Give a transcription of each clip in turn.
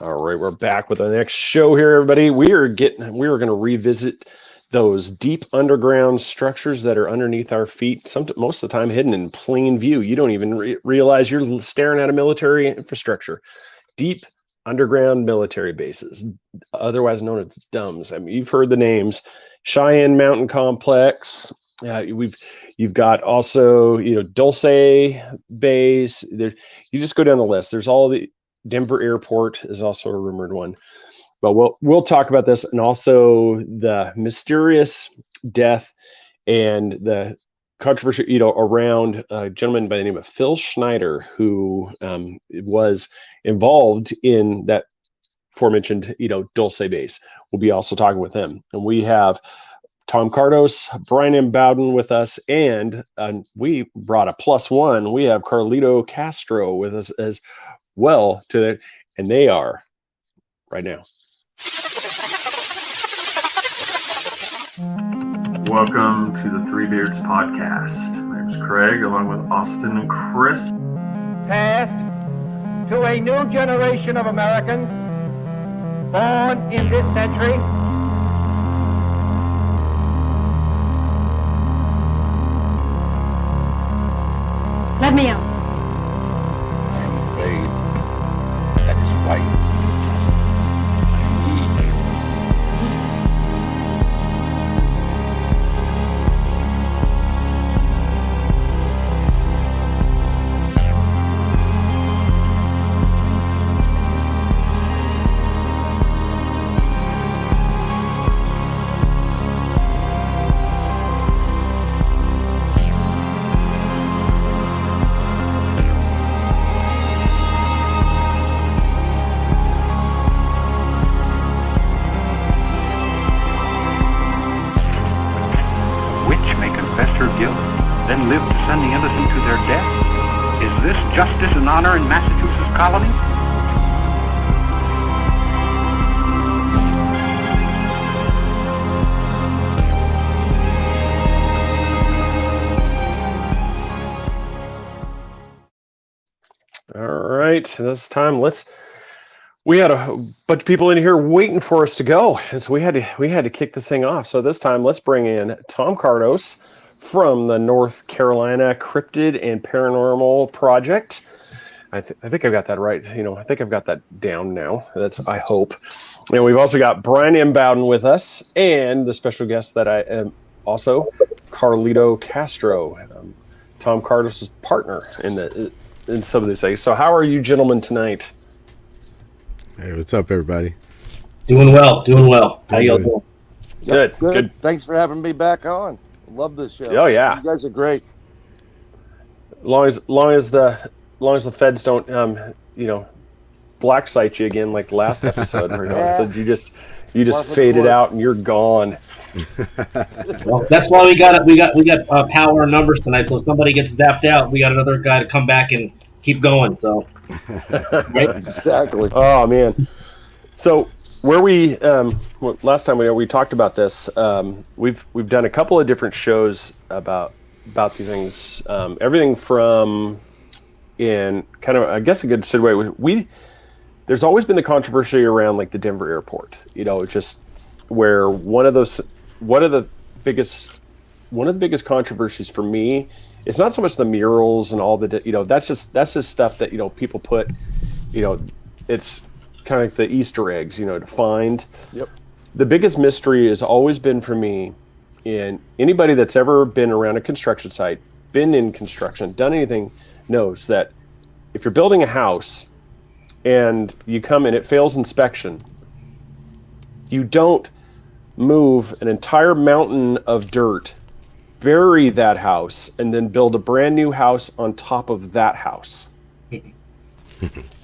All right, we're back with the next show here, everybody. We are going to revisit those deep underground structures that are underneath our feet. Most of the time, hidden in plain view. You don't even realize you're staring at a military infrastructure. Deep underground military bases, otherwise known as DUMBs. I mean, you've heard the names: Cheyenne Mountain Complex. You've got also Dulce Base. You just go down the list. There's all the Denver Airport is also a rumored one, but we'll talk about this, and also the mysterious death and the controversy, around a gentleman by the name of Phil Schneider, who was involved in that aforementioned, Dulce Base. We'll be also talking with him, and we have Tom Kardos, Bryan M. Bowden with us, and we brought a +1. We have Carlito Castro with us as well and they are right now. Welcome to the Three Beards podcast. My name's Craig, along with Austin and Chris. Passed to a new generation of Americans born in this century. Let me out. I'm afraid that is right. I need you. Then live to send the innocent to their death? Is this justice and honor in Massachusetts colony? All right, this time we had a bunch of people in here waiting for us to go, and so we had to kick this thing off. So this time, let's bring in Tom Kardos from the North Carolina Cryptid and Paranormal Project. I think I've got that right. I think I've got that down now. I hope. And we've also got Bryan M. Bowden with us, and the special guest that I am also, Carlito Castro, Tom Kardos' partner in some of these things. So how are you gentlemen tonight? Hey, what's up, everybody? Doing well. How y'all doing? Good. Thanks for having me back on. Love this show. Oh yeah, you guys are great. Long as the feds don't black site you again like the last episode. So you just faded out and you're gone. Well, that's why we got power and numbers tonight. So if somebody gets zapped out, we got another guy to come back and keep going. So right? Exactly. Oh man. So where we last time we talked about this, we've done a couple of different shows about these things. Everything from in kind of, I guess a good segue. There's always been the controversy around like the Denver airport. Just where one of the biggest controversies for me, it's not so much the murals and all the that's just stuff that people put. It's kind of like the Easter eggs, to find. Yep. The biggest mystery has always been for me, in anybody that's ever been around a construction site, been in construction, done anything, knows that if you're building a house and you come and it fails inspection, you don't move an entire mountain of dirt, bury that house, and then build a brand new house on top of that house.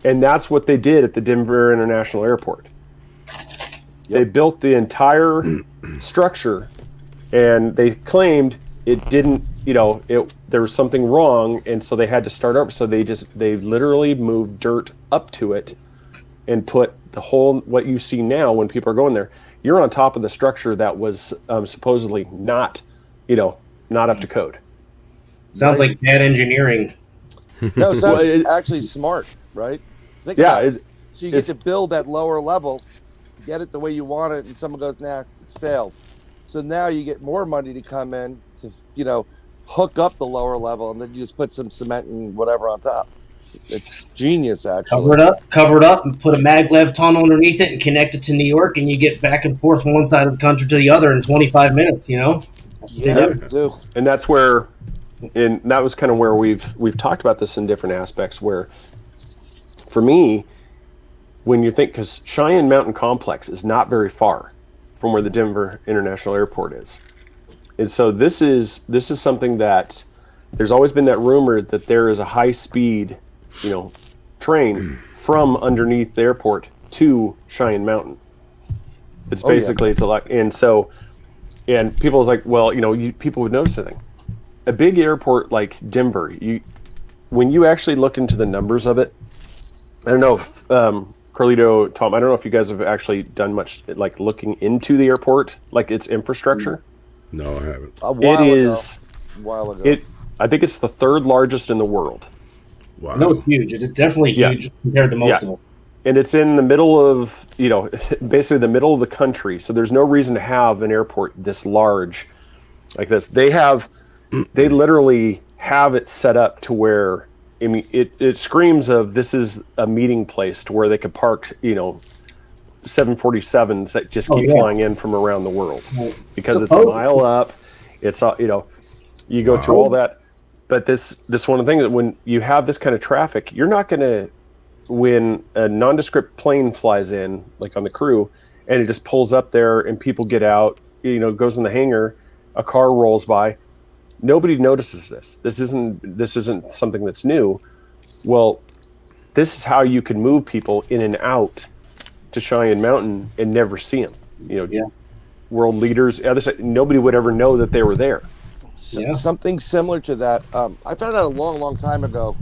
And that's what they did at the Denver International Airport. Yep. They built the entire structure, and they claimed it didn't, there was something wrong, and so they had to start over. So they literally moved dirt up to it and put the whole, what you see now when people are going there, you're on top of the structure that was supposedly not up to code. Sounds like bad engineering. No, it sounds actually smart, right? Yeah, So you get to build that lower level, get it the way you want it, and someone goes, nah, it's failed. So now you get more money to come in to, hook up the lower level, and then you just put some cement and whatever on top. It's genius, actually. Cover it up, and put a maglev tunnel underneath it, and connect it to New York, and you get back and forth from one side of the country to the other in 25 minutes. Yeah, do. And that's where, and that was kind of where we've talked about this in different aspects. Where, for me, when you think, because Cheyenne Mountain Complex is not very far from where the Denver International Airport is, and so this is something that there's always been that rumor that there is a high speed, train from underneath the airport to Cheyenne Mountain. It's basically it's a lot, and people was like, well, people would notice anything. A big airport like Denver, when you actually look into the numbers of it, I don't know if Carlito, Tom, I don't know if you guys have actually done much like looking into the airport, like its infrastructure. No, I haven't. A while ago. I think it's the third largest in the world. Wow. No, it's huge. It's definitely huge compared to most of them. And it's in the middle of, basically the middle of the country. So there's no reason to have an airport this large like this. They literally have it set up to where, I mean, it screams of this is a meeting place to where they could park, 747s that just keep flying in from around the world, because it's a mile up. It's, you go through all that. But this one of the things that when you have this kind of traffic, you're not going to, when a nondescript plane flies in, like on the crew, and it just pulls up there and people get out, goes in the hangar, a car rolls by, nobody notices this. This isn't something that's new. Well, this is how you can move people in and out to Cheyenne Mountain and never see them. World leaders, other side, nobody would ever know that they were there. Something similar to that. I found out a long, long time ago,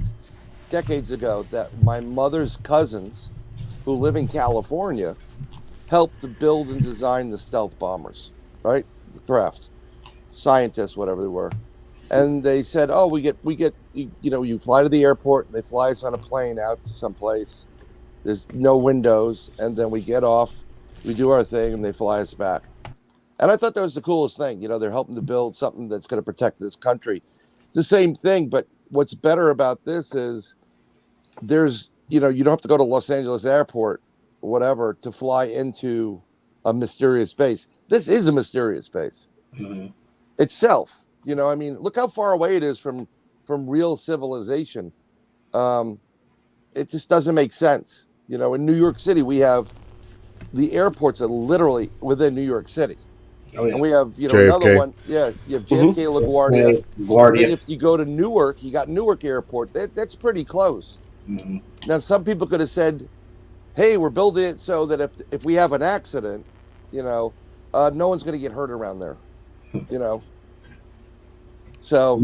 decades ago, that my mother's cousins, who live in California, helped to build and design the stealth bombers, right? The craft, scientists, whatever they were, and they said, "Oh, we get, you fly to the airport, and they fly us on a plane out to someplace. There's no windows, and then we get off, we do our thing, and they fly us back." And I thought that was the coolest thing. They're helping to build something that's going to protect this country. It's the same thing, but what's better about this is there's, you don't have to go to Los Angeles Airport, whatever, to fly into a mysterious base. This is a mysterious base itself. Look how far away it is from real civilization. It just doesn't make sense. In New York City, we have the airports are literally within New York City. Oh, yeah. And we have, another one. Yeah, you have JFK, LaGuardia. And if you go to Newark, you got Newark Airport. That's pretty close. Now, some people could have said, "Hey, we're building it so that if we have an accident, no one's going to get hurt around there." So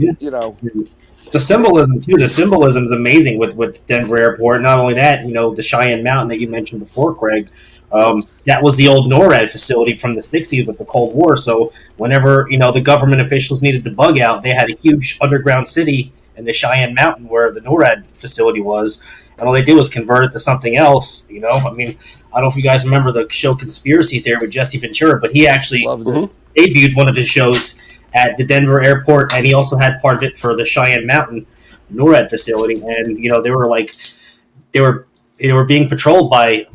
the symbolism too. The symbolism is amazing with Denver Airport. Not only that, the Cheyenne Mountain that you mentioned before, Craig. That was the old NORAD facility from the 60s with the Cold War. So whenever, the government officials needed to bug out, they had a huge underground city in the Cheyenne Mountain where the NORAD facility was. And all they did was convert it to something else, I mean, I don't know if you guys remember the show Conspiracy Theory with Jesse Ventura, but he actually debuted one of his shows at the Denver airport, and he also had part of it for the Cheyenne Mountain NORAD facility. And, they were being patrolled by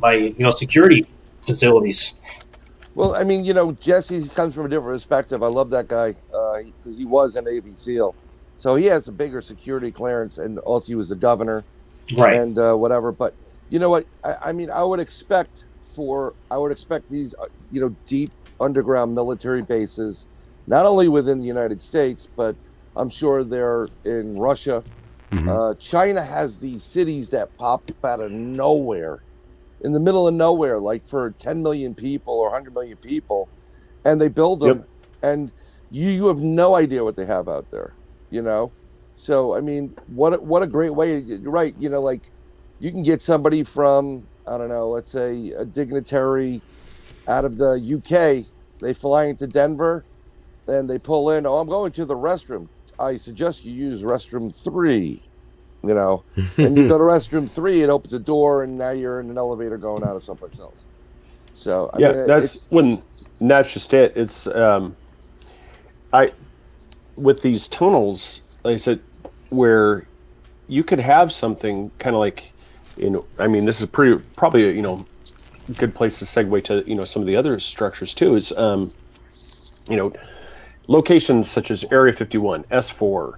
security facilities. Well, I mean, Jesse comes from a different perspective. I love that guy because he was a Navy SEAL, so he has a bigger security clearance, and also he was the governor, right? And whatever. But you know what? I mean, I would expect these deep underground military bases, not only within the United States, but I'm sure they're in Russia. China has these cities that pop up out of nowhere, in the middle of nowhere, like for 10 million people or 100 million people, and they build them, and you have no idea what they have out there, So I mean, what a great way. You're right. Like you can get somebody from, I don't know, let's say a dignitary out of the UK. They fly into Denver, and they pull in. Oh, I'm going to the restroom. I suggest you use restroom 3. And you go to restroom 3, it opens a door, and now you're in an elevator going out of someplace else. So I mean, that's just it. It's with these tunnels, like I said, where you could have something kind of like, this is probably a good place to segue to some of the other structures too. Is locations such as Area 51, S4,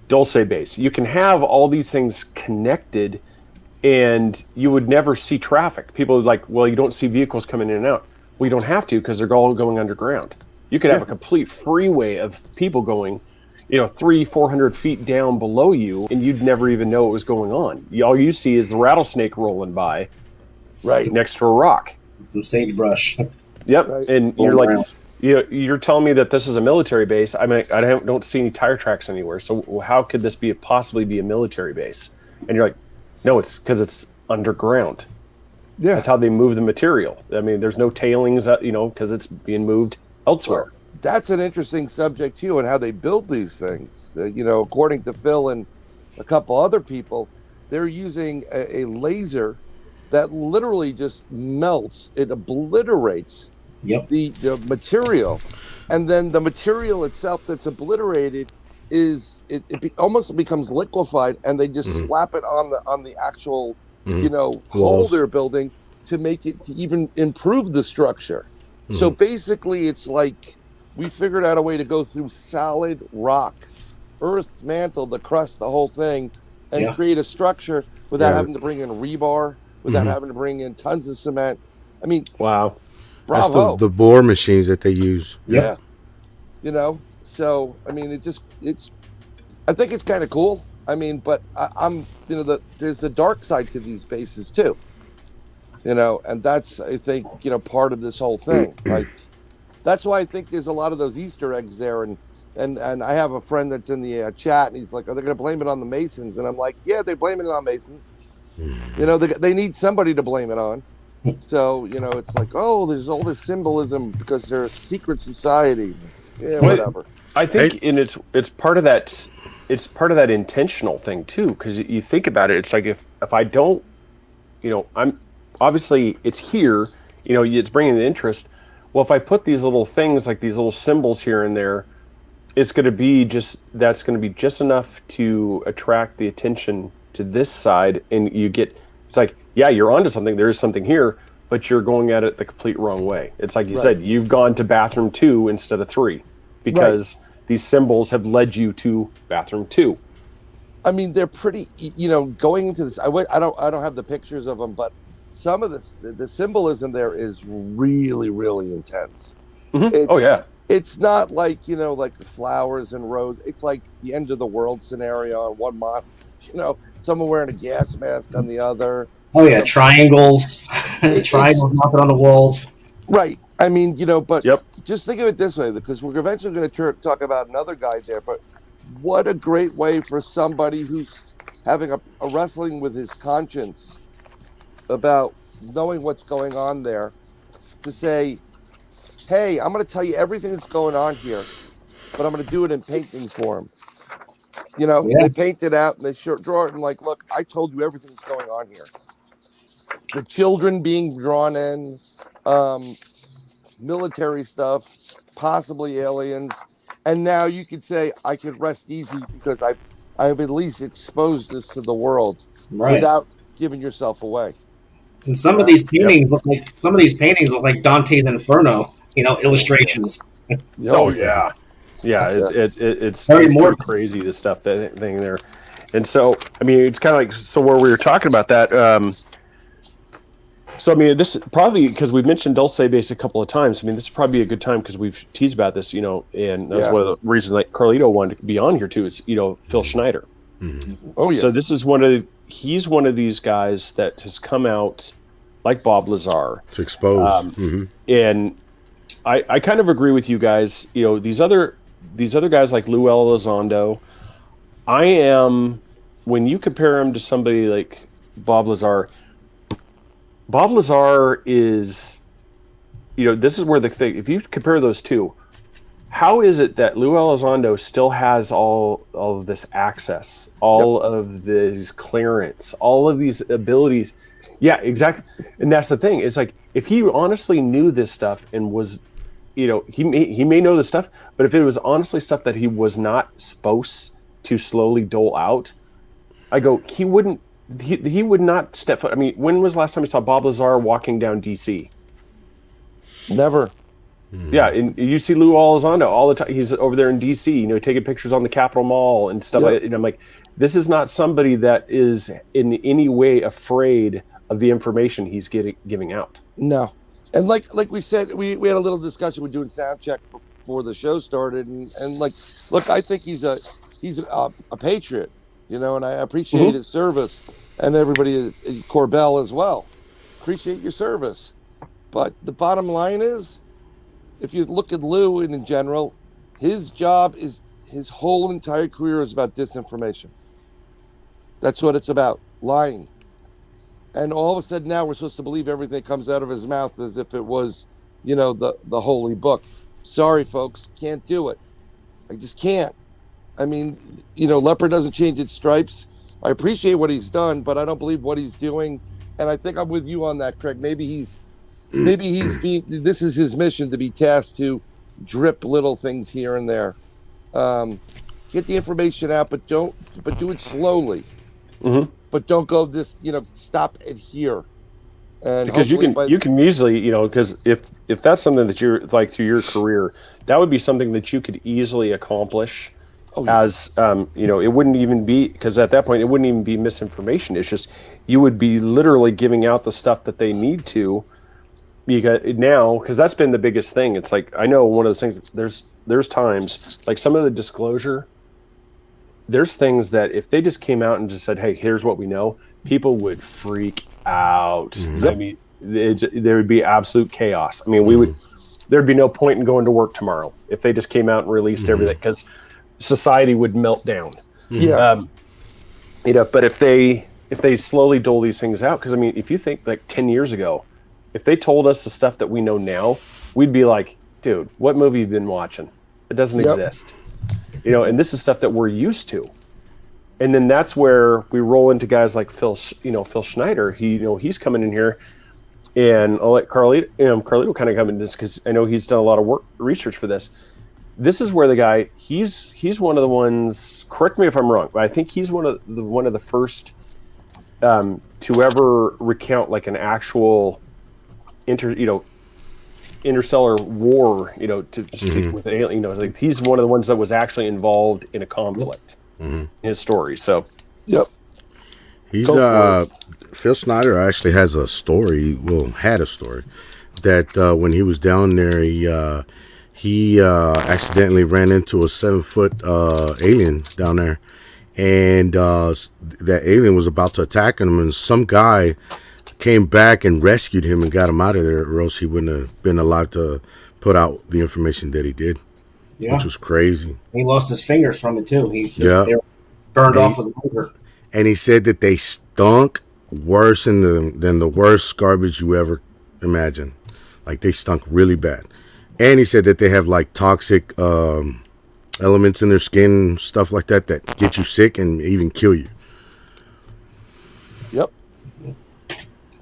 Dulce Base. You can have all these things connected, and you would never see traffic. People are like, well, you don't see vehicles coming in and out. Well, you don't have to, because they're all going underground. You could have a complete freeway of people going 300-400 feet down below you, and you'd never even know what was going on. All you see is the rattlesnake rolling by right next to a rock. Some sagebrush. Yep. Right. And you're like, you're telling me that this is a military base. I mean, I don't see any tire tracks anywhere. So how could this possibly be a military base? And you're like, no, it's because it's underground. Yeah. That's how they move the material. I mean, there's no tailings, because it's being moved elsewhere. Well, that's an interesting subject too, and how they build these things. According to Phil and a couple other people, they're using a laser that literally just melts. It obliterates the material, and then the material itself that's obliterated almost becomes liquefied, and they just slap it on the actual hole they're building to make it to even improve the structure. So basically, it's like we figured out a way to go through solid rock, earth mantle, the crust, the whole thing, and create a structure without having to bring in rebar, without having to bring in tons of cement. I mean, wow. Bravo. That's the bore machines that they use. Yeah. So, I mean, I think it's kind of cool. I mean, but there's the dark side to these bases too. And that's, I think, part of this whole thing. Like, that's why I think there's a lot of those Easter eggs there. And I have a friend that's in the chat, and he's like, are they going to blame it on the Masons? And I'm like, yeah, they're blaming it on Masons. They need somebody to blame it on. So, it's like, oh, there's all this symbolism because they're a secret society. Yeah, whatever. I think, and it's part of that. It's part of that intentional thing too, because you think about it. It's like if I don't, I'm obviously it's here. It's bringing the interest. Well, if I put these little things like these little symbols here and there, it's going to be that's going to be just enough to attract the attention to this side, and it's like, yeah, you're onto something. There is something here, but you're going at it the complete wrong way. It's like you said, you've gone to bathroom 2 instead of 3 because these symbols have led you to bathroom 2. I mean, they're pretty, going into this. I don't have the pictures of them, but some of the symbolism there is really, really intense. It's not like, like the flowers and rose. It's like the end of the world scenario on one month. Someone wearing a gas mask on the other. Oh yeah, triangles, triangles mounted on the walls. Right. I mean, but just think of it this way, because we're eventually going to talk about another guy there. But what a great way for somebody who's having a wrestling with his conscience about knowing what's going on there to say, hey, I'm going to tell you everything that's going on here, but I'm going to do it in painting form. They paint it out and they draw it and like, look, I told you everything that's going on here. The children being drawn in, military stuff, possibly aliens, and now you could say I could rest easy because I've at least exposed this to the world without giving yourself away. And some of these paintings look like Dante's Inferno, illustrations. Oh yeah. Yeah, it's more crazy, the stuff, that thing there. And so, I mean, it's kind of like, where we were talking about that. So, I mean, this probably, because we've mentioned Dulce Base a couple of times, I mean, this is probably a good time because we've teased about this, and that's one of the reasons like Carlito wanted to be on here too, is, Phil Schneider. Mm-hmm. Oh, yeah. So this is he's one of these guys that has come out like Bob Lazar. To expose. And I kind of agree with you guys. These other guys like Lou Elizondo, when you compare him to somebody like Bob Lazar is, this is where the thing, if you compare those two, how is it that Lou Elizondo still has all of this access, all of this clearance, all of these abilities? Yeah, exactly. And that's the thing. It's like, if he honestly knew this stuff and was, he may know this stuff, but if it was honestly stuff that he was not supposed to slowly dole out, I go, he would not step foot. I mean, when was the last time you saw Bob Lazar walking down DC? Never. Yeah, and you see Lou Elizondo all the time. He's over there in DC, taking pictures on the Capitol Mall and stuff like that. And I'm like, this is not somebody that is in any way afraid of the information he's giving out. No. And like we said, we had a little discussion. We're doing sound check before the show started, and like, look, I think he's a patriot, and I appreciate his service, and everybody, Corbell as well, appreciate your service. But the bottom line is, if you look at Lou in general, his job is, his whole entire career is about disinformation. That's what it's about, lying. And all of a sudden now we're supposed to believe everything that comes out of his mouth as if it was, the holy book. Sorry, folks, can't do it. I just can't. I mean, leopard doesn't change its stripes. I appreciate what he's done, but I don't believe what he's doing. And I think I'm with you on that, Craig. Maybe he's this is his mission, to be tasked to drip little things here and there. Get the information out, but do it slowly. Mm-hmm. But don't go stop it here. And because you can easily, because if that's something that you're like through your career, that would be something that you could easily accomplish. As it wouldn't even be, because at that point it wouldn't even be misinformation. It's just you would be literally giving out the stuff that they need to. Because that's been the biggest thing. It's like, I know one of those things, there's times, like some of the disclosure, there's things that if they just came out and just said, hey, here's what we know, people would freak out. Mm-hmm. I mean, there would be absolute chaos. I mean, there'd be no point in going to work tomorrow if they just came out and released everything, because society would melt down. Yeah. But if they slowly dole these things out, because I mean, if you think like 10 years ago, if they told us the stuff that we know now, we'd be like, dude, what movie have you been watching? It doesn't exist. And this is stuff that we're used to. And then that's where we roll into guys like Phil Schneider. He's coming in here, and I'll let Carlito kind of come in this, because I know he's done a lot of research for this. This is where the guy, he's one of the ones, correct me if I'm wrong, but I think he's one of the first to ever recount like an actual interstellar war, to speak with an alien, like he's one of the ones that was actually involved in a conflict in his story. So, he's Phil Schneider actually has a story. Well, had a story that when he was down there, he accidentally ran into a 7-foot alien down there, and that alien was about to attack him, and some guy came back and rescued him and got him out of there, or else he wouldn't have been alive to put out the information that he did, which was crazy. He lost his fingers from it too. They were burned off with the finger. And he said that they stunk worse than the worst garbage you ever imagine. Like, they stunk really bad. And he said that they have like toxic elements in their skin, stuff like that get you sick and even kill you. Yep.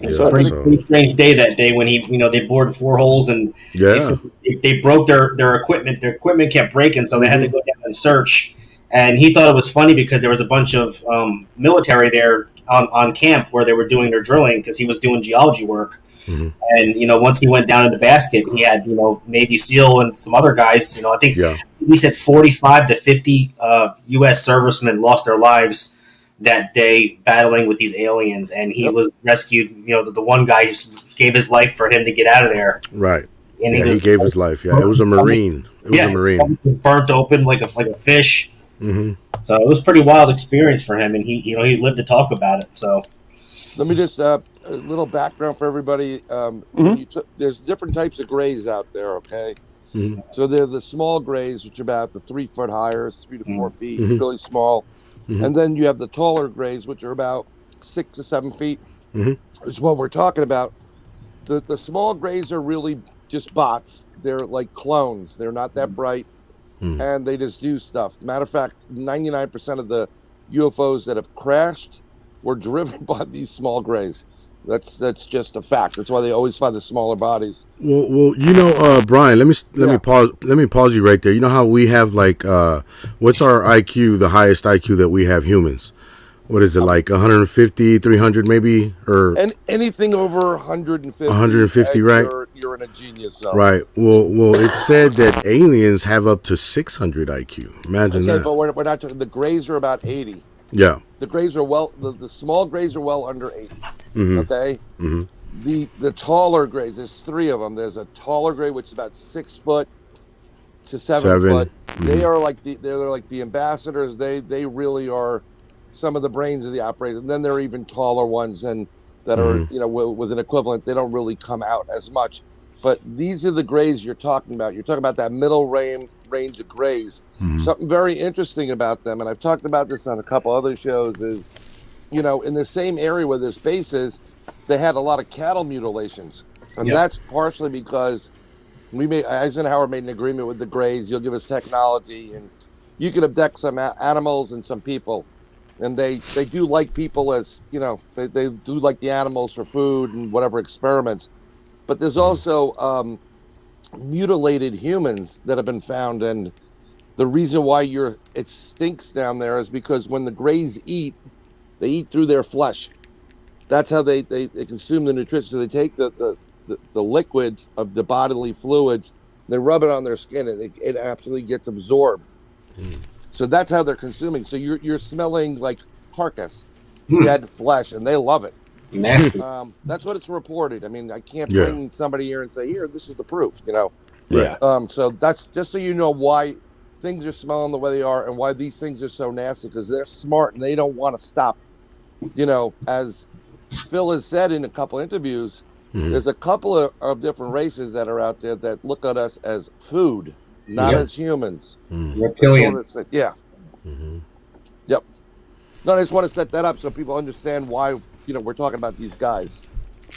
It's a pretty strange day that day when they bored 4 holes, and they broke their equipment. Their equipment kept breaking, so they had to go down and search. And he thought it was funny because there was a bunch of military there on camp where they were doing their drilling, because he was doing geology work. Mm-hmm. And once he went down in the basket, he had Navy SEAL and some other guys. I think he said 45 to 50 U.S. servicemen lost their lives that day battling with these aliens, and he was rescued. The one guy just gave his life for him to get out of there. Right. And he gave his life. Yeah, it was a Marine. It was a Marine. Burnt open like a fish. Mm-hmm. So it was a pretty wild experience for him, and he lived to talk about it. So let me just a little background for everybody. There's different types of grays out there. Okay. Mm-hmm. So they're the small grays, which are about the 3 foot higher, 3 to 4 feet, really small. Mm-hmm. And then you have the taller grays, which are about 6 to 7 feet. Mm-hmm. Is what we're talking about. The small grays are really just bots. They're like clones. They're not that bright. and they just do stuff. Matter of fact, 99% of the UFOs that have crashed were driven by these small grays. That's just a fact. That's why they always find the smaller bodies. Well, Brian, let me pause you right there. You know how we have what's our IQ, the highest IQ that we have humans? What is it, like 150, 300 maybe? Or anything over 150. 150, right? You're in a genius zone. Right. Well, it said that aliens have up to 600 IQ. Imagine that. But we're not talking, the grays are about 80. Yeah. The grays are the small grays are well under 80. Mm-hmm. Okay? Mm-hmm. The taller grays, there's 3 of them. There's a taller gray, which is about 6 foot to 7 foot. Mm-hmm. They are they're like the ambassadors. They really are some of the brains of the operation. And then there are even taller ones and that are, with an equivalent. They don't really come out as much. But these are the grays you're talking about. You're talking about that middle range of grays. Mm-hmm. Something very interesting about them, and I've talked about this on a couple other shows, is, in the same area where this base is, they had a lot of cattle mutilations. And that's partially because Eisenhower made an agreement with the grays. You'll give us technology, and you can abduct some animals and some people. And they do like people as, they do like the animals for food and whatever experiments. But there's also mutilated humans that have been found. And the reason why it stinks down there is because when the grays eat, they eat through their flesh. That's how they consume the nutrition. So they take the liquid of the bodily fluids, they rub it on their skin, and it absolutely gets absorbed. So that's how they're consuming. So you're smelling like carcass, dead flesh, and they love it. Nasty. That's what it's reported. I mean, I can't bring somebody here and say, here, this is the proof, Yeah. So that's just so you know why things are smelling the way they are and why these things are so nasty, because they're smart and they don't want to stop. As Phil has said in a couple interviews, there's a couple of different races that are out there that look at us as food, not as humans. Reptilian. Yeah. Yep. No, I just want to set that up so people understand why we're talking about these guys.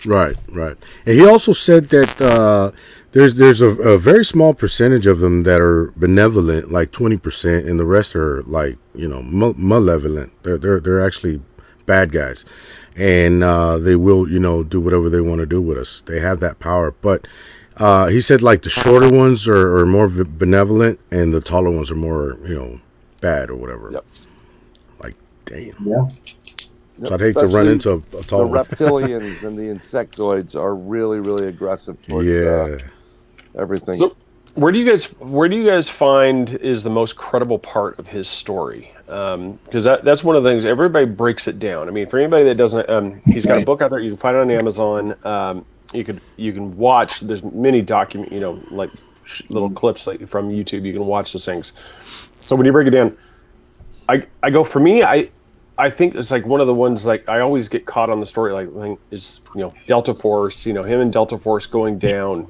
Right. And he also said that there's a very small percentage of them that are benevolent, like 20%, and the rest are like malevolent. They're actually bad guys, and they will do whatever they want to do with us. They have that power. But he said like the shorter ones are more benevolent, and the taller ones are more bad or whatever. Yep. Like damn. Yeah. So I'd hate to run into a tall The reptilians and the insectoids are really, really aggressive towards everything. So where do you guys find is the most credible part of his story? Because that's one of the things, everybody breaks it down. I mean, for anybody that doesn't, he's got a book out there. You can find it on Amazon. You can watch. There's many little clips from YouTube. You can watch those things. So when you break it down, I go, for me, I think it's like one of the ones, like I always get caught on the story, like is Delta Force, him and Delta Force going down,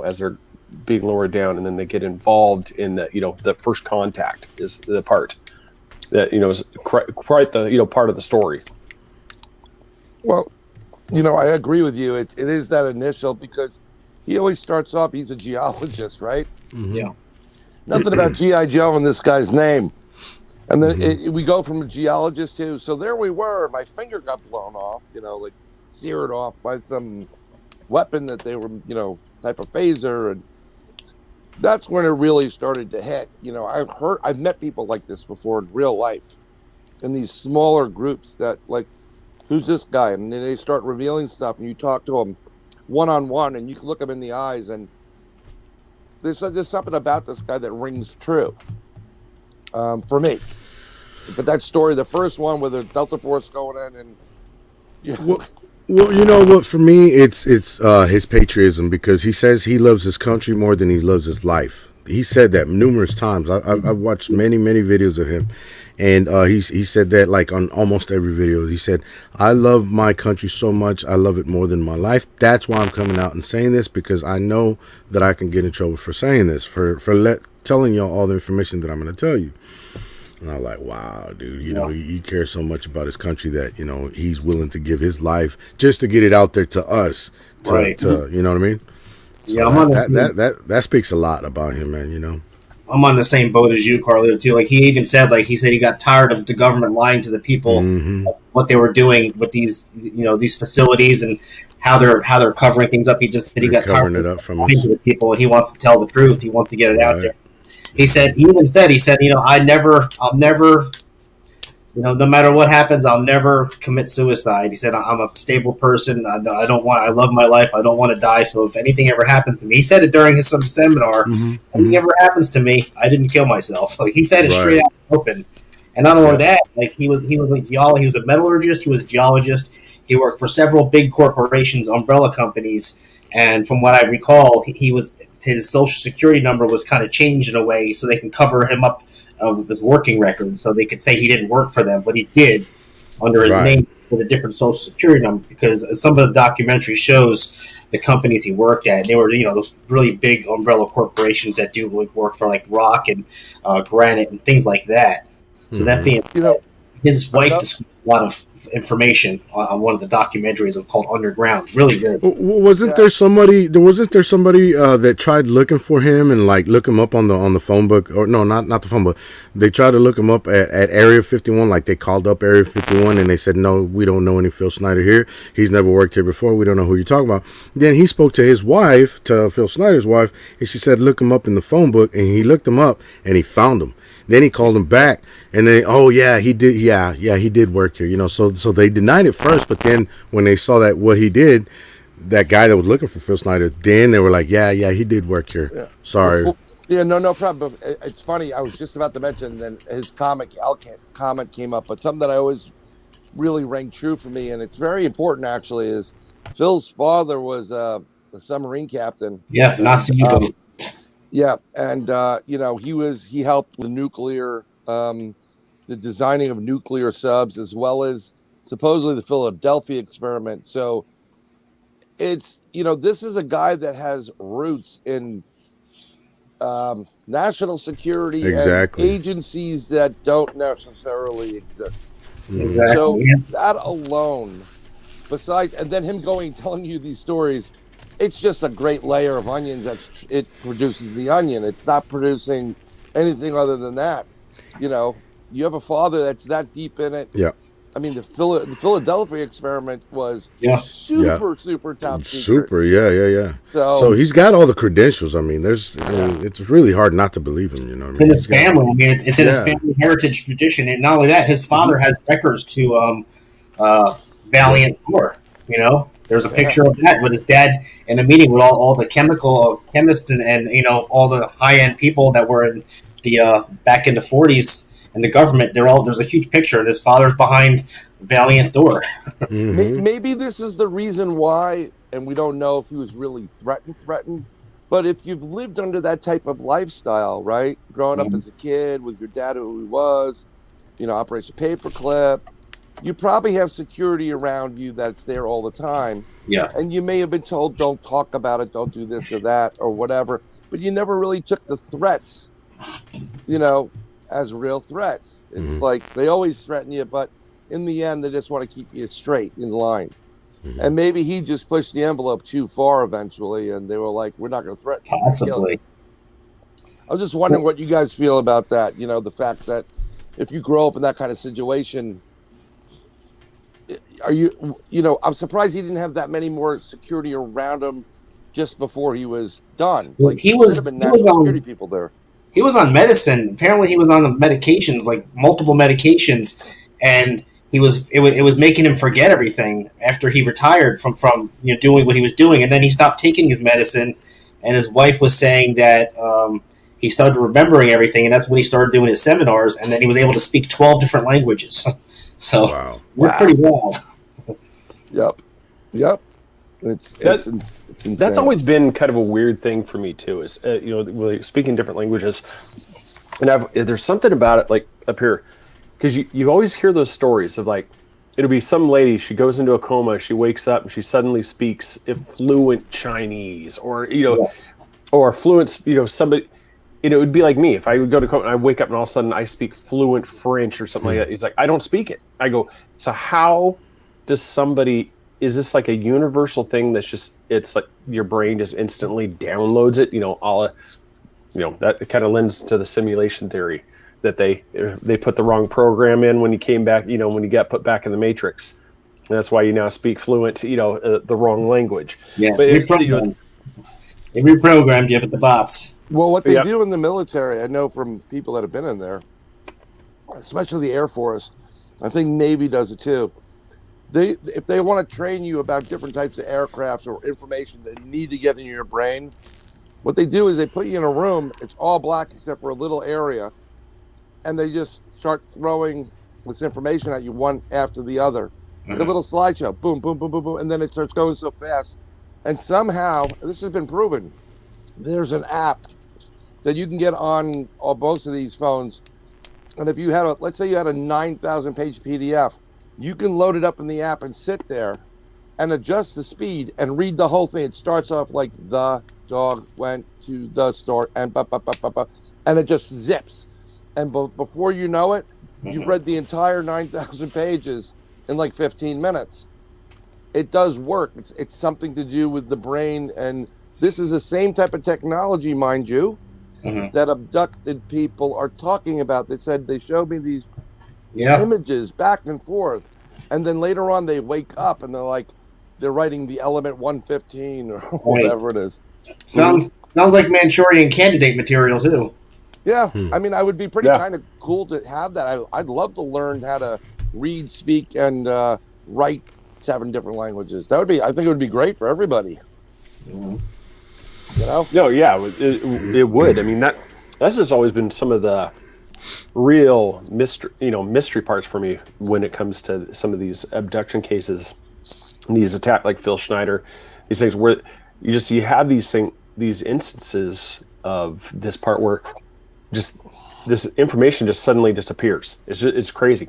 as they're being lowered down, and then they get involved in the the first contact is the part that is quite the part of the story. Well, I agree with you. It is that initial, because he always starts off, he's a geologist, right? Mm-hmm. Yeah. Nothing about G.I. Joe in this guy's name. And then we go from a geologist to, so there we were, my finger got blown off, like seared off by some weapon that they were, type of phaser. And that's when it really started to hit. I've met people like this before in real life, in these smaller groups that, like, who's this guy? And then they start revealing stuff, and you talk to them one-on-one, and you can look them in the eyes, and there's something about this guy that rings true. For me, but that story, the first one with the Delta Force going in, and well, you know what? For me, it's his patriotism, because he says he loves his country more than he loves his life. He said that numerous times. I've watched many videos of him, and he said that like on almost every video. He said, "I love my country so much, I love it more than my life." That's why I'm coming out and saying this, because I know that I can get in trouble for saying this, for telling y'all all the information that I'm going to tell you. And I'm like, wow, dude, he cares so much about his country that, he's willing to give his life just to get it out there to us. You know what I mean? So Yeah, that speaks a lot about him, man, I'm on the same boat as you, Carlito, too. Like, he even said, like, he got tired of the government lying to the people of what they were doing with these, these facilities and how they're covering things up. He just said he got tired of lying to the people, and he wants to tell the truth. He wants to get it out there. He said, I'll never, no matter what happens, I'll never commit suicide. He said, I'm a stable person. I love my life. I don't want to die. So if anything ever happens to me, he said it during his seminar, anything ever happens to me, I didn't kill myself. Like, he said it straight out open. And not only that, like, he was like he was a metallurgist, he was a geologist. He worked for several big corporations, umbrella companies. And from what I recall, his social security number was kind of changed in a way so they can cover him up of his working record, so they could say he didn't work for them, but he did under his name with a different social security number, because some of the documentary shows the companies he worked at, they were those really big umbrella corporations that do work for like rock and granite and things like that. So that being said, his wife disclosed a lot of information on one of the documentaries called Underground. Really good. Wasn't there somebody that tried looking for him and like look him up on the phone book, or no, not the phone book. They tried to look him up at Area 51, like they called up Area 51 and they said, no, we don't know any Phil Schneider here. He's never worked here before. We don't know who you're talking about. Then he spoke to his wife, to Phil Schneider's wife, and she said, look him up in the phone book, and he looked him up and he found him. Then he called him back, and then, he did. Yeah, he did work here. So they denied it first, but then when they saw that what he did, that guy that was looking for Phil Schneider, then they were like, yeah, he did work here. Yeah. Sorry. Yeah, no problem. It's funny. I was just about to mention, then his comment came up, but something that I always really rang true for me, and it's very important actually, is Phil's father was a submarine captain. Yeah, Nazi. Yeah, and he helped with nuclear, the designing of nuclear subs, as well as supposedly the Philadelphia experiment. So it's this is a guy that has roots in national security and agencies that don't necessarily exist. Exactly. So that alone, besides, and then him telling you these stories. It's just a great layer of onions. It produces the onion. It's not producing anything other than that. You have a father that's that deep in it. Yeah. I mean, the Philadelphia experiment was super top secret. Super, yeah. So he's got all the credentials. I mean, it's really hard not to believe him. It's in his family. I mean, it's in his family heritage tradition, and not only that, his father has records to Valiant War. There's a picture of that with his dad in a meeting with all the chemists and all the high-end people that were in the back in the 40s in the government. There's a huge picture, and his father's behind Valiant door. Maybe this is the reason why, and we don't know if he was really threatened, but if you've lived under that type of lifestyle, right, growing up as a kid with your dad who he was, Operation Paperclip, you probably have security around you that's there all the time. Yeah. And you may have been told, don't talk about it, don't do this or that or whatever, but you never really took the threats, as real threats. It's like they always threaten you, but in the end, they just want to keep you straight in line. And maybe he just pushed the envelope too far eventually, and they were like, we're not going to threaten you. Possibly. I was just wondering what you guys feel about that, the fact that if you grow up in that kind of situation, are I'm surprised he didn't have that many more security around him just before he was done. Like, he was security people there. He was on medicine. Apparently, he was on the medications, like multiple medications, and it was making him forget everything after he retired from doing what he was doing, and then he stopped taking his medicine. And his wife was saying that he started remembering everything, and that's when he started doing his seminars, and then he was able to speak 12 different languages. So it's pretty wild. Yep. It's insane. That's always been kind of a weird thing for me too. Is really speaking different languages, and there's something about it like up here, because you always hear those stories of like it'll be some lady, she goes into a coma, she wakes up and she suddenly speaks fluent Chinese or or fluent somebody. It would be like me if I would go to coma and I wake up and all of a sudden I speak fluent French or something like that. He's like, I don't speak it. I go, so how does somebody? Is this like a universal thing that's just, it's like your brain just instantly downloads it, that kind of lends to the simulation theory that they put the wrong program in when you came back, when you got put back in the Matrix. And that's why you now speak fluent, the wrong language. Yeah, but they reprogrammed you with the bots. Well, what they do in the military, I know from people that have been in there, especially the Air Force, I think Navy does it too. If they want to train you about different types of aircrafts or information that need to get in your brain, what they do is they put you in a room. It's all black except for a little area, and they just start throwing this information at you one after the other. Like a little slideshow, boom, boom, boom, boom, boom, and then it starts going so fast. And somehow, this has been proven, there's an app that you can get on most of these phones. And if you had let's say you had a 9,000 page PDF, you can load it up in the app and sit there and adjust the speed and read the whole thing. It starts off like the dog went to the store and and it just zips. And before you know it, you've read the entire 9,000 pages in like 15 minutes. It does work. It's something to do with the brain, and this is the same type of technology, mind you, that abducted people are talking about. They said they showed me these images back and forth, and then later on they wake up and they're writing the element 115 or whatever it is. Sounds like Manchurian Candidate material too. Yeah, I mean, I would be pretty kind of cool to have that. I'd love to learn how to read, speak, and write 7 different languages. I think it would be great for everybody. No, yeah, it would. I mean, that's just always been some of the real mystery parts for me when it comes to some of these abduction cases, these attacks like Phil Schneider, these things where you have these instances of this part where just this information just suddenly disappears. It's crazy.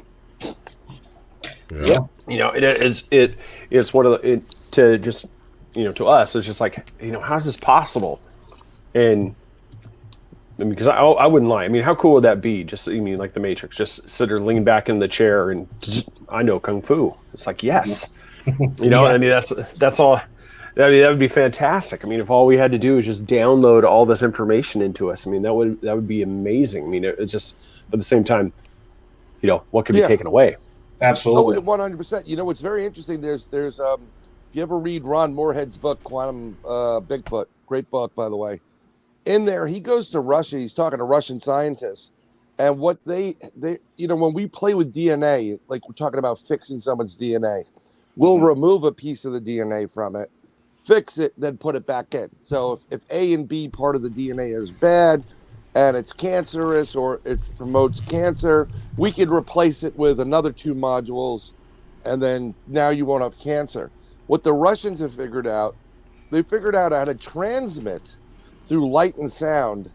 Yeah. It's one of the to us it's just like, how's this possible? And because I wouldn't lie. I mean, how cool would that be? Just like the Matrix, just sit or lean back in the chair and I know kung fu. It's like, yes. I mean, that's all. I mean, that would be fantastic. I mean, if all we had to do is just download all this information into us, I mean, that would be amazing. I mean, it's just, but at the same time, what could be taken away? Absolutely. 100%. What's very interesting, there's if you ever read Ron Moorhead's book, Quantum Bigfoot, great book, by the way. In there, he goes to Russia. He's talking to Russian scientists. And what they when we play with DNA, like we're talking about fixing someone's DNA, we'll remove a piece of the DNA from it, fix it, then put it back in. So if A and B part of the DNA is bad and it's cancerous or it promotes cancer, we could replace it with another 2 modules, and then now you won't have cancer. What the Russians have figured out, they figured out how to transmit through light and sound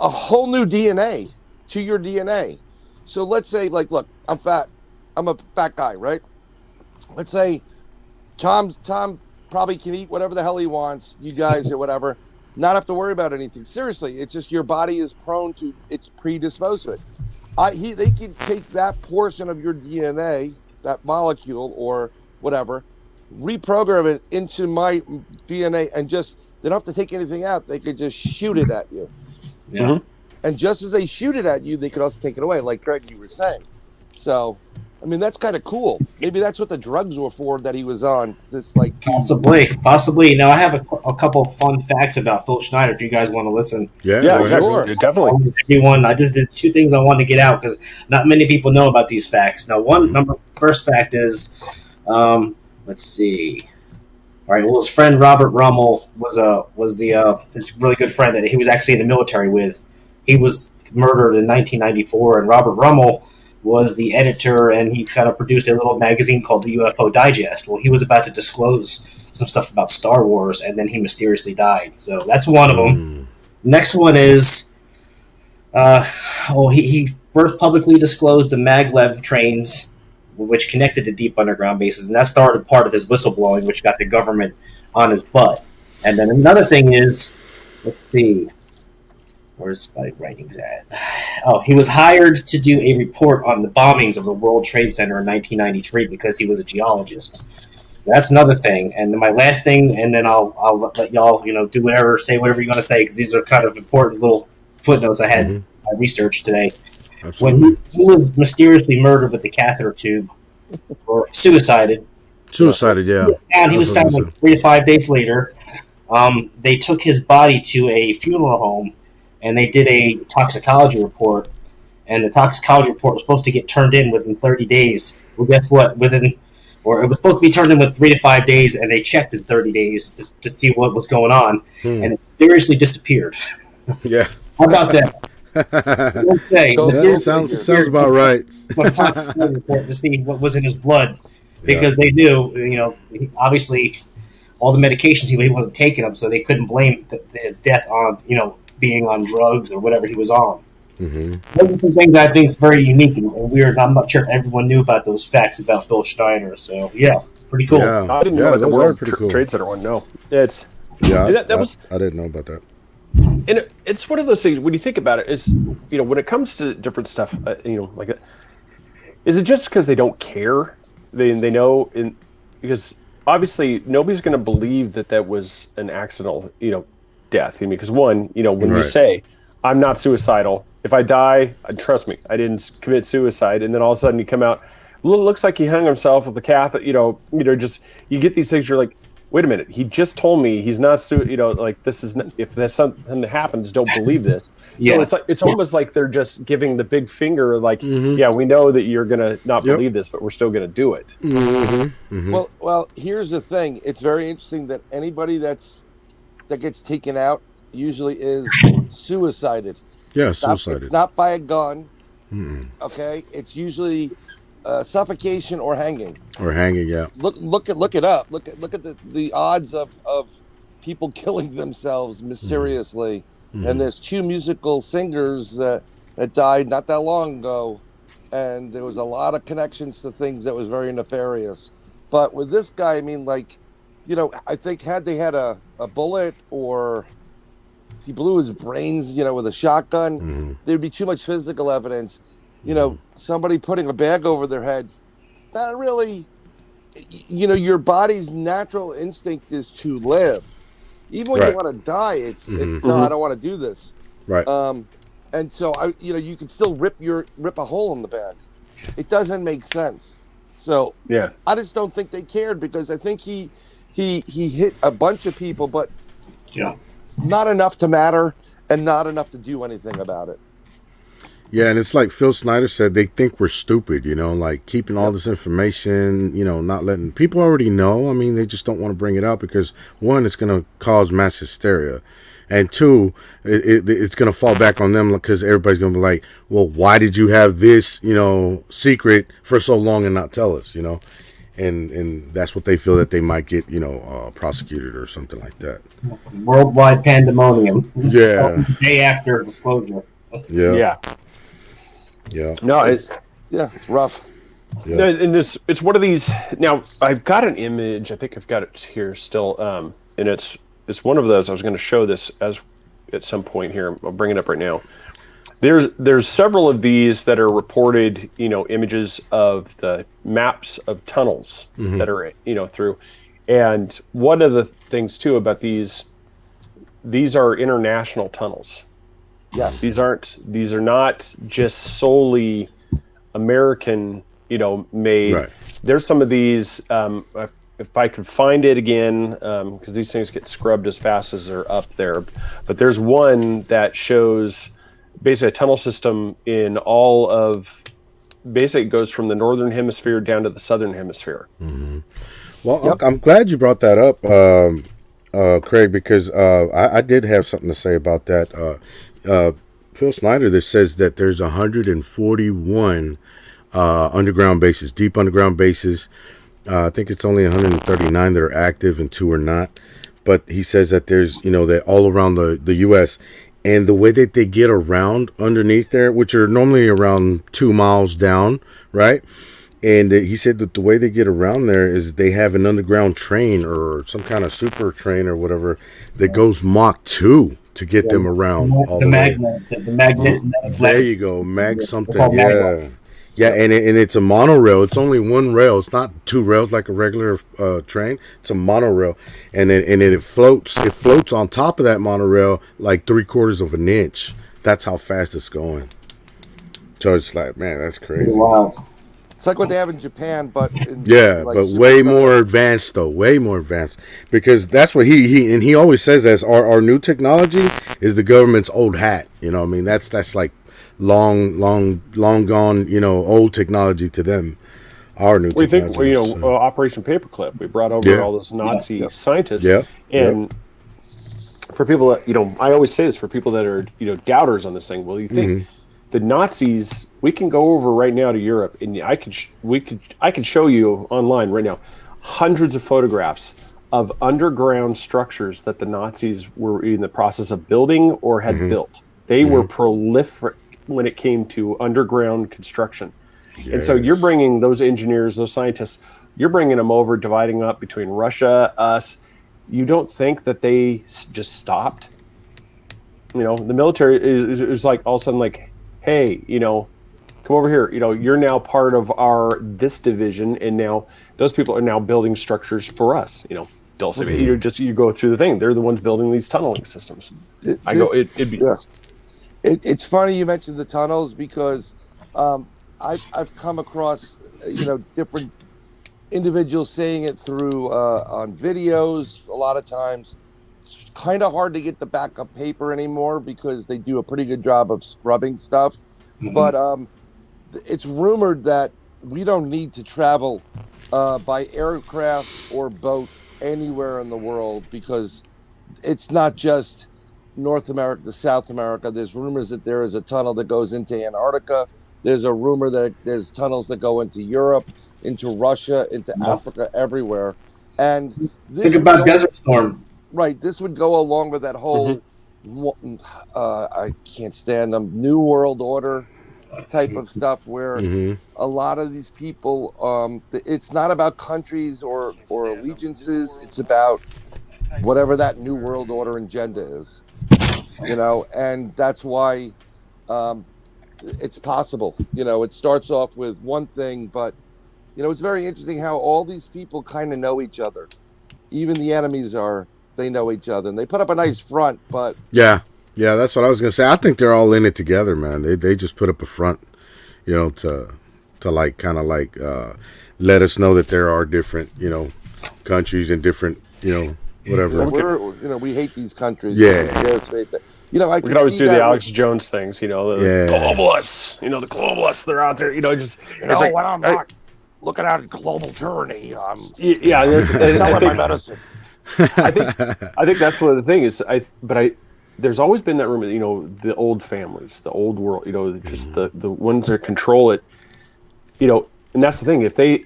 a whole new DNA to your DNA. So let's say, look, I'm fat. I'm a fat guy, right? Let's say Tom probably can eat whatever the hell he wants, you guys or whatever, not have to worry about anything. Seriously, it's just your body is prone to, it's predisposed to it. They can take that portion of your DNA, that molecule or whatever, reprogram it into my DNA, and just, they don't have to take anything out. They could just shoot it at you. Yeah. Mm-hmm. And just as they shoot it at you, they could also take it away, like Greg, you were saying. So, I mean, that's kind of cool. Maybe that's what the drugs were for that he was on. It's like possibly. Now, I have a couple of fun facts about Phil Schneider if you guys want to listen. Yeah, sure. Definitely. I just did 2 things I wanted to get out because not many people know about these facts. Now, first fact is, let's see. All right. Well, his friend Robert Rummel was his really good friend that he was actually in the military with. He was murdered in 1994, and Robert Rummel was the editor, and he kind of produced a little magazine called the UFO Digest. Well, he was about to disclose some stuff about Star Wars, and then he mysteriously died. So that's one of them. Next one is, he first publicly disclosed the maglev trains, which connected to deep underground bases, and that started part of his whistleblowing, which got the government on his butt. And then another thing is, let's see, where's my writings at? Oh, he was hired to do a report on the bombings of the World Trade Center in 1993 because he was a geologist. That's another thing. And my last thing, and then I'll let y'all do whatever, say whatever you want to say, because these are kind of important little footnotes I had I researched today. Absolutely. When he was mysteriously murdered with the catheter tube or suicided. Yeah. He was found like 3 to 5 days later. They took his body to a funeral home, and they did a toxicology report. And the toxicology report was supposed to get turned in within 30 days. Well, guess what? It was supposed to be turned in with 3 to 5 days, and they checked in 30 days to see what was going on, and it mysteriously disappeared. Yeah. How about that? Let's say that sounds about right. To see what was in his blood, because they knew, obviously, all the medications he wasn't taking them, so they couldn't blame his death on, being on drugs or whatever he was on. Mm-hmm. Those are some things I think is very unique and weird. I'm not sure if everyone knew about those facts about Phil Schneider. So yeah, pretty cool. Yeah. I didn't know about the World cool. Trade Center one. No, it's that was. I didn't know about that. And it's one of those things when you think about it. Is when it comes to different stuff, like that. Is it just because they don't care? They know because obviously nobody's going to believe that was an accidental death. Because when you say I'm not suicidal. If I die, trust me, I didn't commit suicide. And then all of a sudden you come out, looks like he hung himself with the catheter. Just you get these things. You're like, wait a minute. He just told me he's not like this is not, if there's something that happens, don't believe this. So it's almost like they're just giving the big finger. Like, yeah, we know that you're gonna not believe this, but we're still gonna do it. Mm-hmm. Mm-hmm. Well, here's the thing. It's very interesting that anybody that gets taken out usually is suicided. Yeah, suicided. It's not by a gun. Mm-mm. Okay, it's usually suffocation or hanging. Yeah. Look it up. Look at the odds of people killing themselves mysteriously. Mm-hmm. And there's 2 musical singers that died not that long ago, and there was a lot of connections to things that was very nefarious. But with this guy, I mean, like, I think had they had a bullet or he blew his brains, with a shotgun, there'd be too much physical evidence. Somebody putting a bag over their head, not really, your body's natural instinct is to live. Even when you want to die, it's no, I don't want to do this. Right. And so you can still rip a hole in the bag. It doesn't make sense. So yeah, I just don't think they cared, because I think he hit a bunch of people, but not enough to matter and not enough to do anything about it. Yeah, and it's like Phil Schneider said, they think we're stupid, like keeping all this information, not letting people already know. I mean, they just don't want to bring it out because, 1, it's going to cause mass hysteria. And 2, it's going to fall back on them because everybody's going to be like, well, why did you have this, secret for so long and not tell us, And that's what they feel that they might get, prosecuted or something like that. Worldwide pandemonium. Yeah. Day after disclosure. Yeah. No, it's rough. Yeah. No, and it's one of these. Now I've got an image. I think I've got it here still. And it's one of those. I was going to show this at some point here. I'll bring it up right now. There's several of these that are reported, images of the maps of tunnels that are, through. And one of the things too about these are international tunnels. Yes. These are not just solely American, made. Right. There's some of these, if I could find it again, because these things get scrubbed as fast as they're up there. But there's one that shows basically a tunnel system in all of, basically it goes from the northern hemisphere down to the southern hemisphere. Mm-hmm. Well, I'm glad you brought that up, Craig, because I did have something to say about that. Phil Schneider, that says that there's 141 underground bases, deep underground bases. I think it's only 139 that are active and 2 are not. But he says that there's, that all around the U.S., and the way that they get around underneath there, which are normally around 2 miles down, right? And he said that the way they get around there is they have an underground train or some kind of super train or whatever that goes Mach 2 to get them around all the way. The magnet. There you go, mag something. Yeah, and it's a monorail. It's only one rail. It's not two rails like a regular train. It's a monorail, and it floats. It floats on top of that monorail like 3/4 of an inch. That's how fast it's going. So it's like, man, that's crazy. Wow. It's like what they have in Japan, but but way more advanced though. Way more advanced, because that's what he always says, as our new technology is the government's old hat. You know what I mean? That's like long gone, old technology to them. Our new technology. We think, Operation Paperclip. We brought over all those Nazi scientists. And for people that, I always say this for people that are, doubters on this thing. Well, you think the Nazis? We can go over right now to Europe, and I could show you online right now hundreds of photographs of underground structures that the Nazis were in the process of building or had built. They were prolific when it came to underground construction. Yes. And so you're bringing those engineers, those scientists, you're bringing them over, dividing up between Russia, us. You don't think that they just stopped? The military is like all of a sudden like, hey, come over here. You're now part of this division, and now those people are now building structures for us. Dulce Base, you go through the thing. They're the ones building these tunneling systems. It's funny you mentioned the tunnels, because I've come across different individuals saying it through on videos. A lot of times, it's kind of hard to get the backup paper anymore because they do a pretty good job of scrubbing stuff. But it's rumored that we don't need to travel by aircraft or boat anywhere in the world, because it's not just North America to South America. There's rumors that there is a tunnel that goes into Antarctica. There's a rumor that there's tunnels that go into Europe, into Russia, into Africa, everywhere. And think about Desert Storm. Right. This would go along with that whole, I can't stand them, New World Order type of stuff, where a lot of these people, it's not about countries or allegiances. It's about whatever that New World Order agenda is. And that's why it's possible. It starts off with one thing, but it's very interesting how all these people kind of know each other. Even the enemies they know each other, and they put up a nice front. But yeah, that's what I was gonna say. I think they're all in it together, man. They just put up a front, to like kind of like let us know that there are different, countries and different, whatever. We hate these countries. Yeah. I could always do the Alex Jones things, the globalists, the globalists, they're out there, just. When I'm not looking at global tyranny, I'm selling my medicine. I think that's one of the things. There's always been that rumor, the old families, the old world, just the ones that control it, and that's the thing. If they,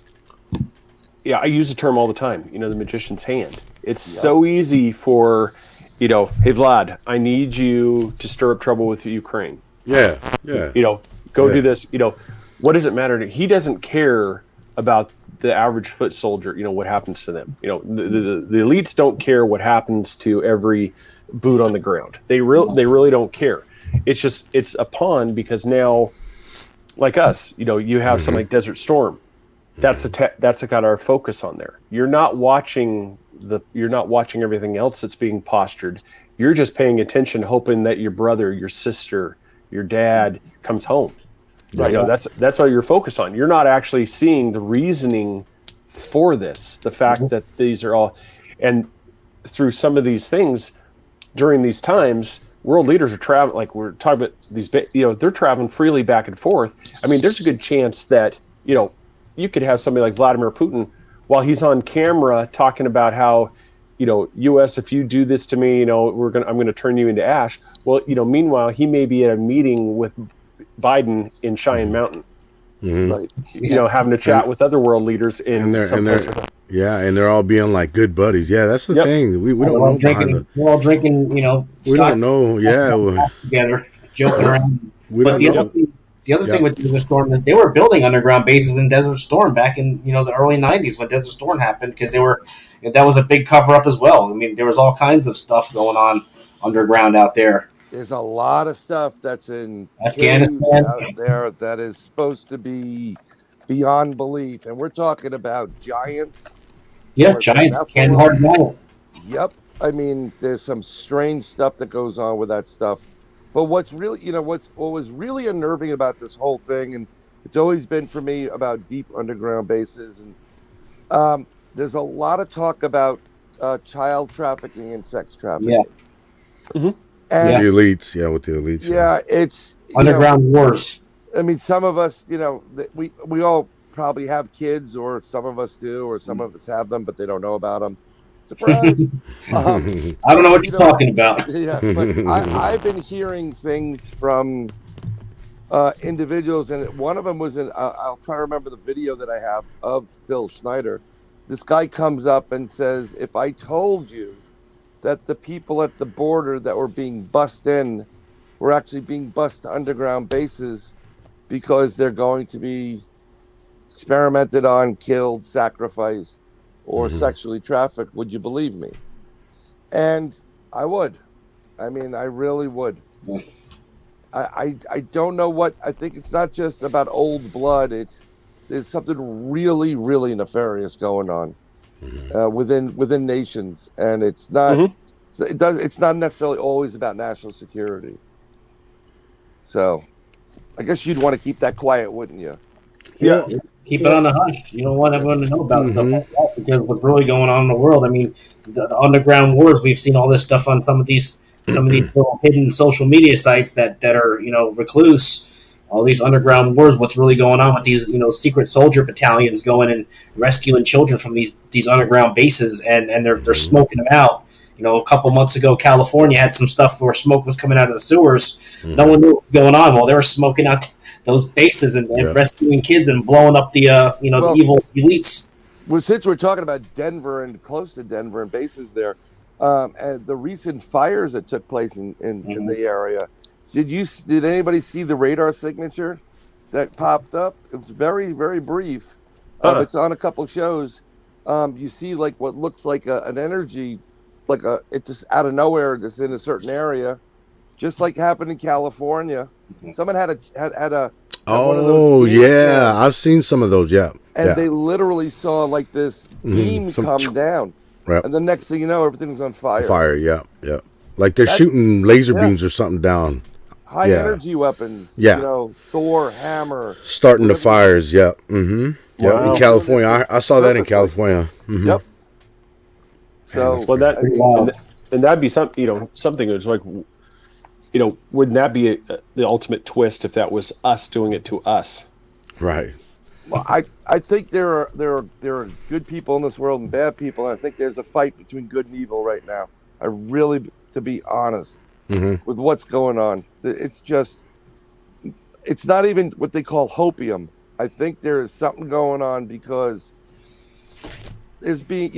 I use the term all the time, the magician's hand. It's so easy for, hey Vlad, I need you to stir up trouble with Ukraine. Yeah. Go do this. What does it matter? He doesn't care about the average foot soldier. What happens to them. The elites don't care what happens to every boot on the ground. They really don't care. It's a pawn, because now, like us, you have something like Desert Storm. That's got our focus on there. You're not watching everything else that's being postured. You're just paying attention, hoping that your brother, your sister, your dad comes home. Right. That's all you're focused on. You're not actually seeing the reasoning for this. The fact that these are all, and through some of these things during these times, world leaders are traveling. Like we're talking about these, they're traveling freely back and forth. I mean, there's a good chance that you could have somebody like Vladimir Putin, while he's on camera talking about how, U.S., if you do this to me, I'm going to turn you into ash. Well, meanwhile, he may be at a meeting with Biden in Cheyenne Mountain, right? Having a chat with other world leaders in they're all being like good buddies. Yeah, that's the thing. We don't know drinking. We're all drinking. We don't know. Yeah, together, joking around. The other thing with Desert Storm is they were building underground bases in Desert Storm back in the early '90s when Desert Storm happened, because that was a big cover up as well. I mean, there was all kinds of stuff going on underground out there. there's a lot of stuff that's in caves Afghanistan. out there that is supposed to be beyond belief, and we're talking about giants. Yeah, or the giants. Can Nephilim. hard giant. Yep. I mean, there's some strange stuff that goes on with that stuff. But what's really, what was really unnerving about this whole thing, and it's always been for me about deep underground bases, and there's a lot of talk about child trafficking and sex trafficking. Yeah. And The elites, with the elites. yeah, it's Underground wars. I mean, some of us, we all probably have kids, or some of us do, or some of us have them, but they don't know about them. Surprise! I don't know what you're talking about. Yeah, but I've been hearing things from individuals, and one of them was I'll try to remember the video that I have of Phil Schneider. This guy comes up and says, if I told you that the people at the border that were being bussed in were actually being bussed to underground bases because they're going to be experimented on, killed, sacrificed, or sexually trafficked, would you believe me? And I would. I mean, I really would. I don't know what. I think it's not just about old blood. There's something really, really nefarious going on within nations, and it's not. It's not necessarily always about national security. So, I guess you'd want to keep that quiet, wouldn't you? Yeah. Keep it on the hush. You don't want everyone to know about stuff like that, because what's really going on in the world. I mean, the underground wars. We've seen all this stuff on some of these little hidden social media sites that are recluse. All these underground wars. What's really going on with these secret soldier battalions going and rescuing children from these underground bases, and they're smoking them out. A couple months ago, California had some stuff where smoke was coming out of the sewers. No one knew what was going on. Well, they were smoking out those bases and rescuing kids and blowing up the the evil elites. Well, since we're talking about Denver and close to Denver and bases there, and the recent fires that took place in the area, did anybody see the radar signature that popped up? It was very, very brief. It's on a couple shows. You see like what looks like an energy, it's just out of nowhere, that's in a certain area, just like happened in California. Someone had a one of those games, I've seen some of those. And they literally saw like this beam come down, and the next thing you know, everything was on fire. Like they're shooting laser beams or something down. High energy weapons. Thor hammer starting the fires. In California, I saw that in California. Yep. So and that'd be something that's like, wouldn't that be the ultimate twist if that was us doing it to us? Right. Well, I think there are good people in this world and bad people. And I think there's a fight between good and evil right now. I really, to be honest, with what's going on, it's not even what they call hopium. I think there is something going on, because there's being,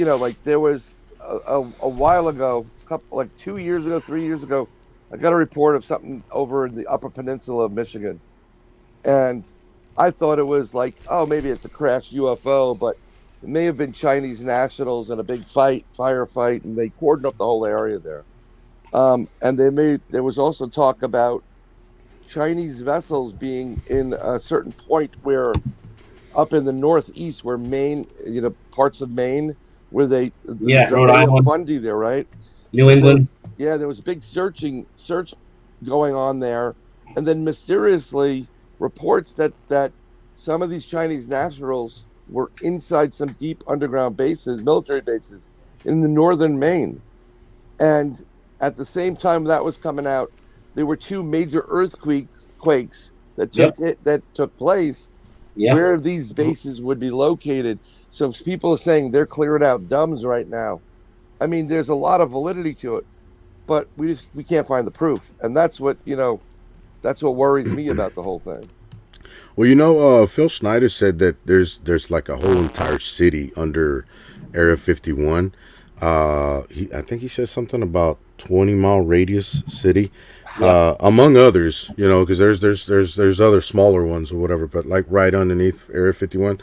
there was a while ago, 2 years ago, 3 years ago, I got a report of something over in the Upper Peninsula of Michigan, and I thought it was like, oh, maybe it's a crashed UFO, but it may have been Chinese nationals in a big firefight, and they cordoned up the whole area there. And there was also talk about Chinese vessels being in a certain point where, up in the northeast, where Maine, parts of Maine, where Rhode Island, Fundy there, right? New England. There was a big search going on there, and then mysteriously reports that some of these Chinese nationals were inside some deep underground bases, military bases in the northern Maine. And at the same time that was coming out, there were two major earthquakes that took place where these bases would be located. So people are saying they're clearing out dumbs right now. I mean, there's a lot of validity to it, but we can't find the proof, and that's what worries me about the whole thing. Well, Phil Schneider said that there's like a whole entire city under Area 51. I think he said something about 20-mile radius city, among others. Because there's other smaller ones or whatever, but like right underneath Area 51.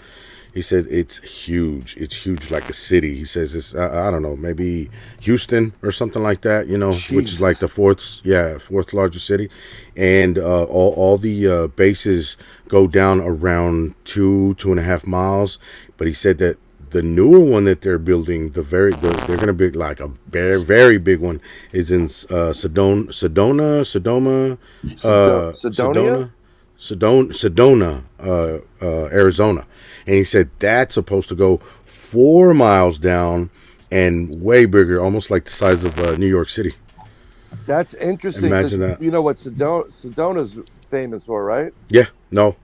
He said it's huge. It's huge, like a city. He says it's I don't know, maybe Houston or something like that. Which is like Jesus. the fourth largest city, and all the bases go down around 2.5 miles. But he said that the newer one that they're building, they're going to build like a very, very big one, is in Sedona, Sedonia? Sedona, Arizona, and he said that's supposed to go 4 miles down and way bigger, almost like the size of New York City. That's interesting. 'Cause Imagine that. You know what Sedona's famous for, right? Yeah, no.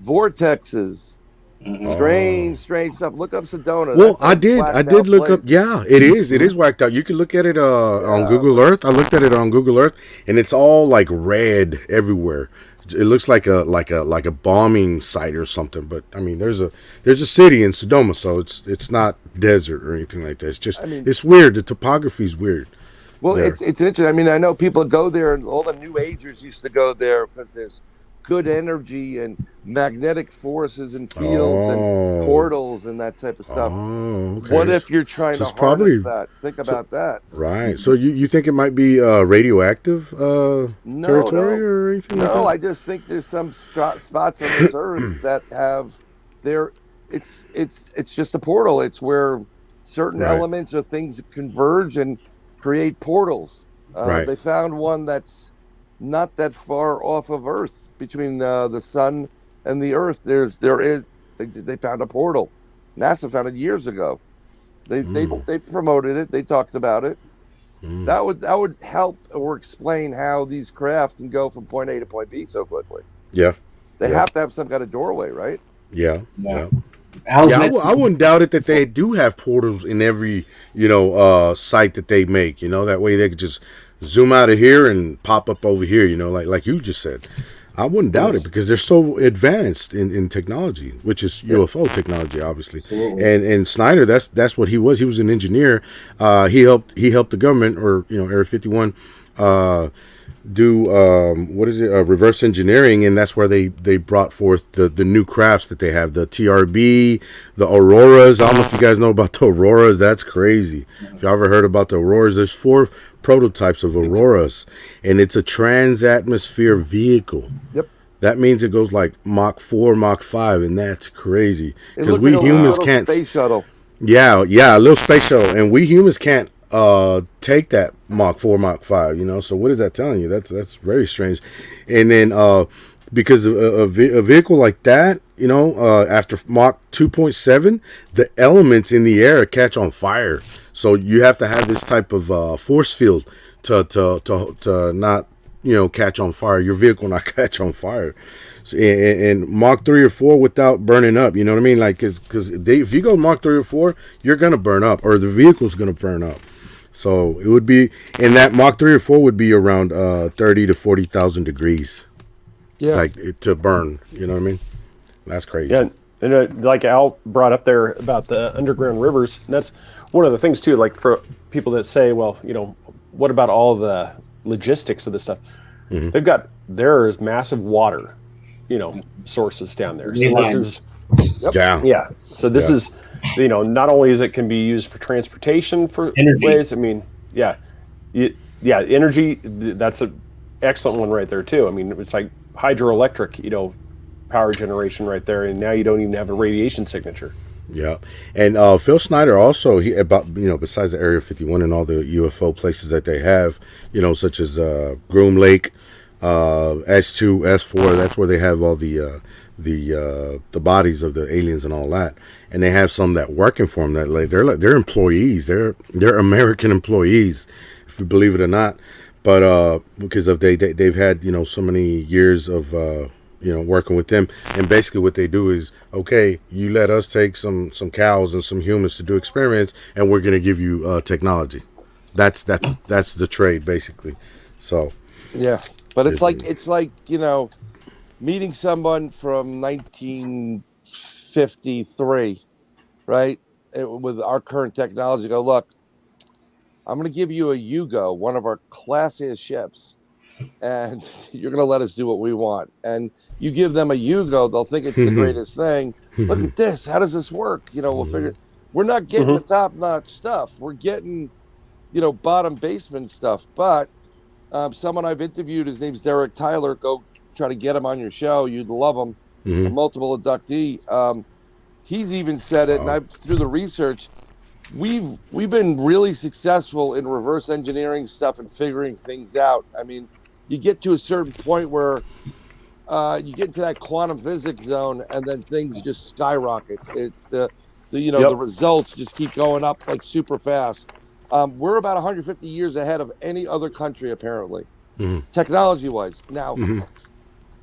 Vortexes. Mhm. Strange stuff. Look up Sedona. Well, That's a I did whacked out look up. place. Yeah, it is whacked out. You can look at it on Yeah. Google Earth. I looked at it on Google Earth, and it's all like red everywhere. It looks like a bombing site or something. But I mean, there's a city in Sedona, so it's not desert or anything like that. It's just it's weird. The topography's weird. Well, there. it's interesting. I mean, I know people go there, and all the New Agers used to go there because there's good energy and magnetic forces and fields and portals and that type of stuff. Oh, okay. What if you're trying So to it's probably- harness that? Think about that. Right. So you think it might be radioactive territory or anything like that? No, I just think there's some spots on this earth that have their. It's just a portal. It's where certain Right. elements or things converge and create portals. Right. They found one that's not that far off of Earth, between the sun and the Earth. They found a portal. NASA found it years ago. They promoted it. They talked about it. That would help or explain how these craft can go from point A to point B so quickly. Yeah. They have to have some kind of doorway, right? Yeah. Yeah. I wouldn't doubt it that they do have portals in every site that they make. That way they could just zoom out of here and pop up over here. Like you just said. I wouldn't doubt it because they're so advanced in technology, which is UFO technology, obviously. And Schneider, that's what he was. He was an engineer. He helped the government, or Area 51, do reverse engineering, and that's where they brought forth the new crafts that they have, the TRB, the Auroras. I don't know if you guys know about the Auroras. That's crazy. If you ever heard about the Auroras, there's 4 prototypes of Auroras, and it's a trans-atmosphere vehicle. Yep. That means it goes like Mach 4, Mach 5, and that's crazy. It looks we like humans a can't. space shuttle. Yeah, a little space shuttle, and we humans can't take that Mach 4, Mach 5. So what is that telling you? That's very strange. And then because a vehicle like that, after Mach 2.7, the elements in the air catch on fire. So you have to have this type of force field to not catch on fire. Your vehicle not catch on fire. So, and Mach 3 or 4 without burning up. You know what I mean? Like because if you go Mach 3 or 4, you're gonna burn up, or the vehicle's gonna burn up. So it would be, and that Mach 3 or 4 would be around 30 to 40,000 degrees. Yeah. Like to burn. You know what I mean? That's crazy. Yeah, and like Al brought up there about the underground rivers, and that's one of the things too. Like for people that say, well, what about all the logistics of this stuff? Mm-hmm. There is massive water, sources down there. So this is, yeah. So this is, not only is it can be used for transportation for Energy. ways. I mean, energy. That's an excellent one right there too. I mean, it's like hydroelectric, power generation right there, and now you don't even have a radiation signature. Yeah, and Phil Schneider also besides the Area 51 and all the UFO places that they have, such as Groom Lake, S2, S4. That's where they have all the bodies of the aliens and all that, and they have some that working for them that they're employees. They're American employees, if you believe it or not. But because of they've had so many years of working with them, and basically what they do is, okay, you let us take some cows and some humans to do experiments, and we're gonna give you technology. That's the trade basically. So Yeah, but it's like meeting someone from 1953, right? With our current technology, go, look, I'm going to give you a Yugo, one of our classiest ships, and you're going to let us do what we want. And you give them a Yugo, they'll think it's the greatest thing. Look at this. How does this work? We'll figure. We're not getting the top-notch stuff. We're getting, bottom basement stuff. But someone I've interviewed, his name's Derek Tyler. Go try to get him on your show. You'd love him. A multiple inductee. He's even said it, and I've through the research, we've been really successful in reverse engineering stuff and figuring things out. I mean, you get to a certain point where you get into that quantum physics zone, and then things just skyrocket. The results just keep going up like super fast. We're about 150 years ahead of any other country, apparently, technology-wise. Now,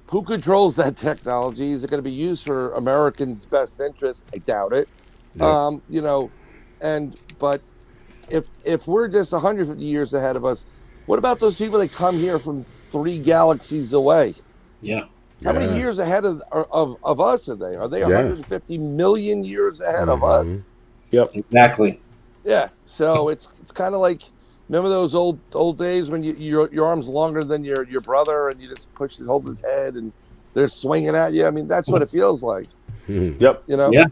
who controls that technology? Is it going to be used for Americans' best interest? I doubt it. But if we're just 150 years ahead of us, what about those people that come here from 3 galaxies away? Yeah. How many years ahead of us are they? Are they 150 million years ahead of us? Yep. Exactly. Yeah. So it's kind of like, remember those old days when your arm's longer than your brother and you just hold his head and they're swinging at you? I mean, that's what it feels like. Yep. Yeah.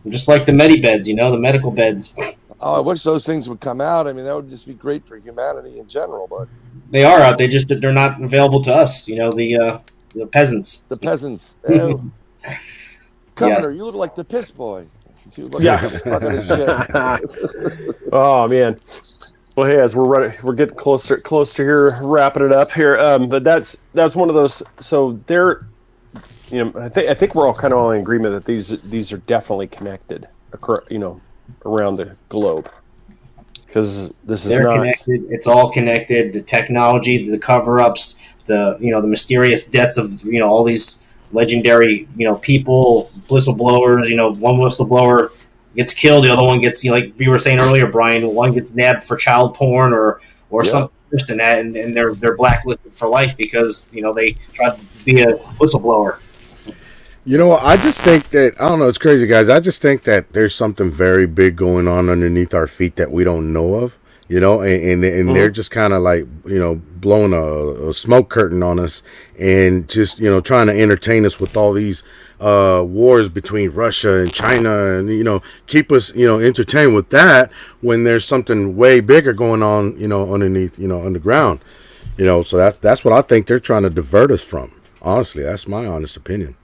Just like the medibeds, the medical beds. Oh, I wish those things would come out. I mean, that would just be great for humanity in general. But they are out. They're not available to us. The peasants. The peasants. Governor, you look like the piss boy. You look like a bucket of shit. Oh man. Well, hey, as we're getting closer here, wrapping it up here. But that's one of those. So they're, I think we're all kind of in agreement that these are definitely connected, around the globe, because this is not connected. It's all connected. The technology, the cover-ups, the mysterious deaths of all these legendary people, whistleblowers. One whistleblower gets killed, the other one gets, like we were saying earlier, Brian, one gets nabbed for child porn or something worse than that, and they're blacklisted for life because they tried to be a whistleblower. I just think that, I don't know, it's crazy, guys. I just think that there's something very big going on underneath our feet that we don't know of, and they're just kind of like, blowing a smoke curtain on us and just, trying to entertain us with all these wars between Russia and China and, keep us, entertained with that when there's something way bigger going on, underneath, underground, so that's what I think they're trying to divert us from. Honestly, that's my honest opinion.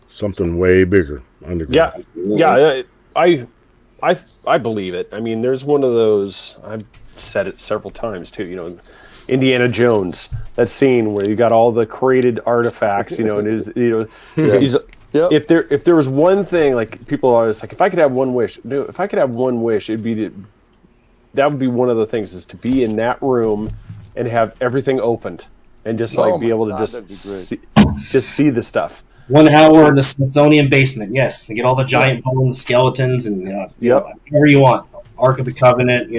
Something way bigger underground. Yeah. I believe it. I mean, there's one of those. I've said it several times too. Indiana Jones. That scene where you got all the created artifacts. If there was one thing, like people are always like, if I could have one wish, it'd be that would be one of the things, is to be in that room and have everything opened and just be able to just see the stuff. 1 hour in the Smithsonian basement, yes, to get all the giant bones, skeletons, and whatever you want. Ark of the Covenant,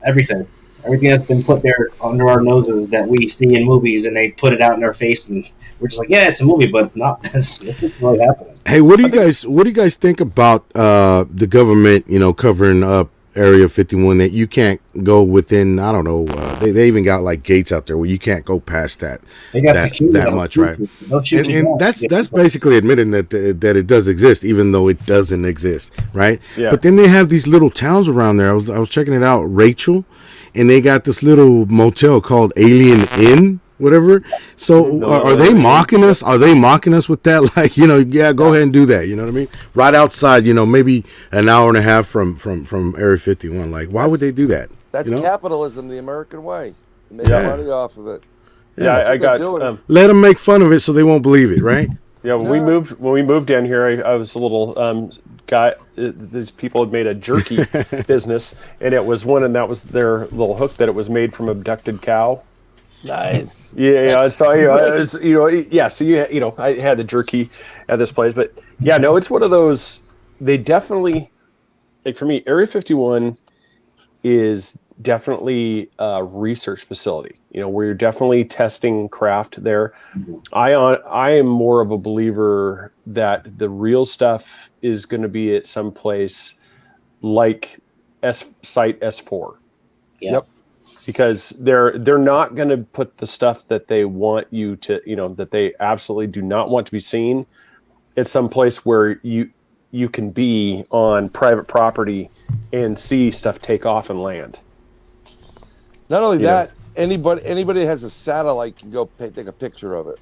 everything that's been put there under our noses that we see in movies, and they put it out in our face, and we're just like, yeah, it's a movie, but it's not. That's really happening. Hey, what do you guys think about the government, covering up Area 51, that you can't go within? I don't know. They even got like gates out there where you can't go past that. They got that much, right? And that's basically admitting that it does exist, even though it doesn't exist, right? Yeah. But then they have these little towns around there. I was checking it out, Rachel, and they got this little motel called Alien Inn. Whatever. So are they mocking us? Are they mocking us with that? Like, go ahead and do that. You know what I mean? Right outside, maybe an hour and a half from Area 51. Like, why would they do that? That's capitalism, the American way. Make money off of it. Yeah, I got. Let them make fun of it so they won't believe it, right? Yeah, when we moved down here, I was a little guy. These people had made a jerky business, and it was and that was their little hook, that it was made from abducted cow. Nice. Yeah. So So I had the jerky at this place, but it's one of those. They definitely, like, for me, Area 51 is definitely a research facility. Where you're definitely testing craft there. I am more of a believer that the real stuff is going to be at some place like Site S4. Yep. because they're not going to put the stuff that they want you to, that they absolutely do not want to be seen at some place where you can be on private property and see stuff take off and land. Not only that, anybody that has a satellite can go take a picture of it.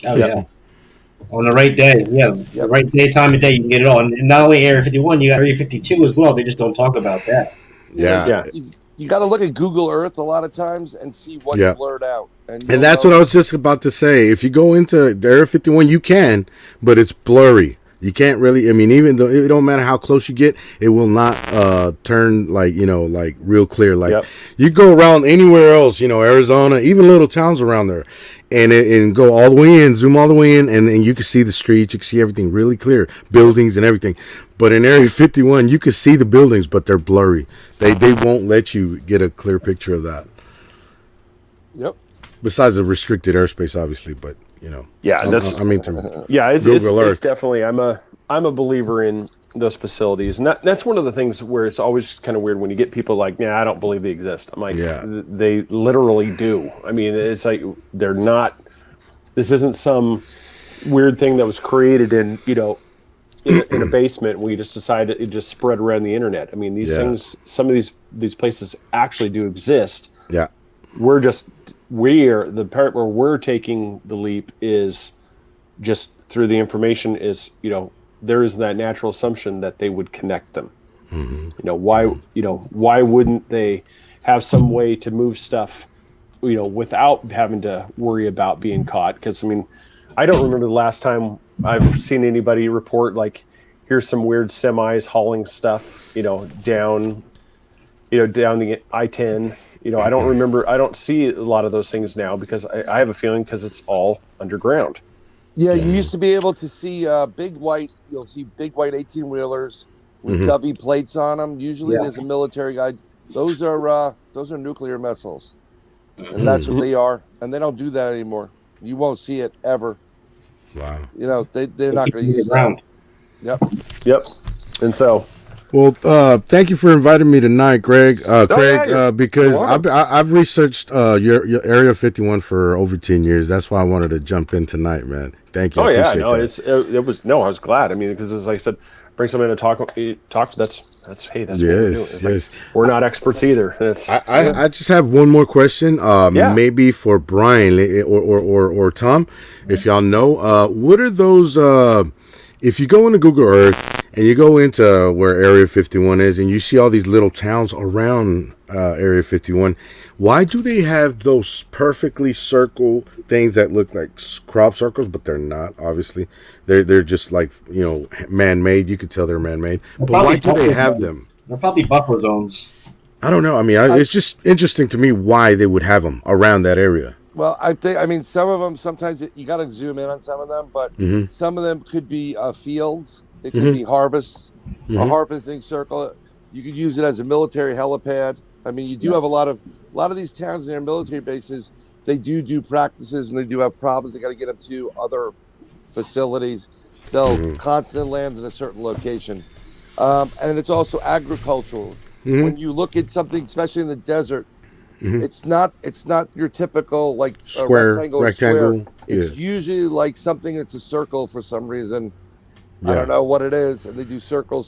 Oh yeah. On the right day, the right day, time of day, you can get it on. And not only Area 51, you got Area 52 as well. They just don't talk about that. Yeah. You got to look at Google Earth a lot of times and see what's blurred out. And that's what I was just about to say. If you go into the Area 51, you can, but it's blurry. You can't really, even though it don't matter how close you get, it will not turn like real clear. Like you go around anywhere else, Arizona, even little towns around there, and go all the way in, zoom all the way in, and you can see the streets, you can see everything really clear, buildings and everything. But in Area 51, you can see the buildings, but they're blurry. They won't let you get a clear picture of that. Yep. Besides the restricted airspace, obviously, but it's definitely. I'm a believer in those facilities, and that's one of the things where it's always kind of weird when you get people like, "Nah, I don't believe they exist." I'm like, they literally do. I mean, it's like they're not. This isn't some weird thing that was created in a basement. We just decided it just spread around the internet. I mean, these things, some of these places actually do exist. Yeah, we're the part where we're taking the leap is just through the information is, there is that natural assumption that they would connect them. Why wouldn't they have some way to move stuff, without having to worry about being caught? Because I don't remember the last time I've seen anybody report like, here's some weird semis hauling stuff, down the I-10. I don't remember. I don't see a lot of those things now because I have a feeling because it's all underground. Yeah, you used to be able to see big white. You'll see big white 18-wheelers with Dovey plates on them. Usually, there's a military guy. Those are nuclear missiles, and that's what they are. And they don't do that anymore. You won't see it ever. Wow. They're not going to use that. Yep. And so. Well, thank you for inviting me tonight, Greg. Because I've researched your Area 51 for over 10 years. That's why I wanted to jump in tonight, man. Thank you. I was glad. Because as I said, bring somebody to talk. That's what we're doing. Like, we're not experts either. I just have one more question. Maybe for Brian or Tom, if y'all know, what are those? If you go into Google Earth and you go into where Area 51 is and you see all these little towns around Area 51, why do they have those perfectly circle things that look like crop circles, but they're not, obviously. They're just like, man-made. You could tell they're man-made. But why do they have them? They're probably buffer zones. I don't know. It's just interesting to me why they would have them around that area. Well, some of them, sometimes you got to zoom in on some of them, but some of them could be fields. It could be harvests, a harvesting circle. You could use it as a military helipad. You do have a lot of these towns and their military bases. They do practices and they do have problems. They got to get them to other facilities. They'll constantly land in a certain location, and it's also agricultural. When you look at something, especially in the desert. It's not your typical like square rectangle. It's usually like something that's a circle for some reason. I don't know what it is, and they do circle.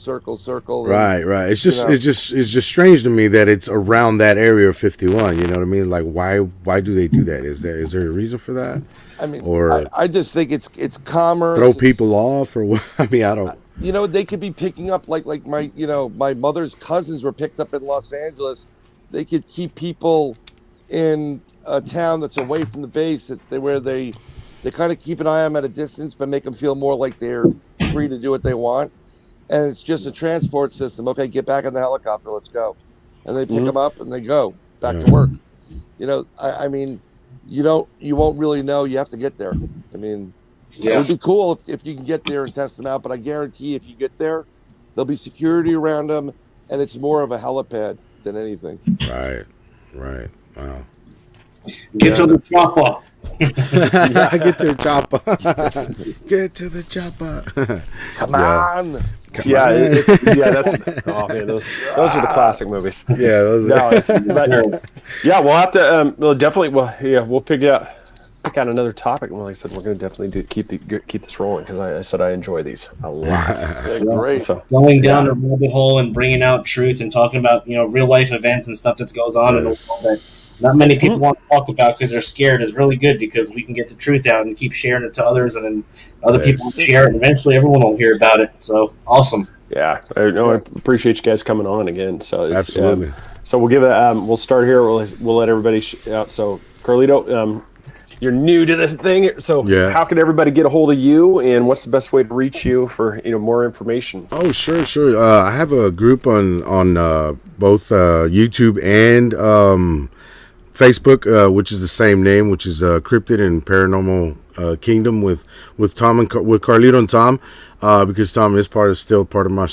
Right. It's just strange to me that it's around that area of 51. You know what I mean? Like why do they do that? Is there a reason for that? I just think it's commerce. Throw people off, or what? I don't. They could be picking up like my mother's cousins were picked up in Los Angeles. They could keep people in a town that's away from the base where they kind of keep an eye on them at a distance, but make them feel more like they're free to do what they want. And it's just a transport system. Okay, get back in the helicopter. Let's go. And they pick them up and they go back to work. You won't really know. You have to get there. It would be cool if you can get there and test them out. But I guarantee if you get there, there'll be security around them, and it's more of a helipad than anything. Right. Wow. Get to the chopper. Get to the chopper. Get to the chopper. Come on. That's oh man, those are the classic movies. Yeah, those no, Yeah, we'll have to. We'll definitely. Well, yeah, we'll pick out another topic. Well, like I said, we're going to definitely keep this rolling because I said I enjoy these a lot. Yeah, great. So, Going down the rabbit hole and bringing out truth and talking about real life events and stuff that goes on in the world that not many people want to talk about because they're scared is really good because we can get the truth out and keep sharing it to others, and then other people will share it, and eventually everyone will hear about it. So awesome. Yeah, I appreciate you guys coming on again. So it's, Absolutely. So we'll give it. We'll start here. We'll let everybody out. So Carlito, you're new to this thing. So how can everybody get a hold of you, and what's the best way to reach you for more information? Oh, sure. I have a group on both YouTube and Facebook, which is the same name, which is Cryptid and Paranormal Kingdom with Tom and with Carlito and Tom, because Tom is still part of my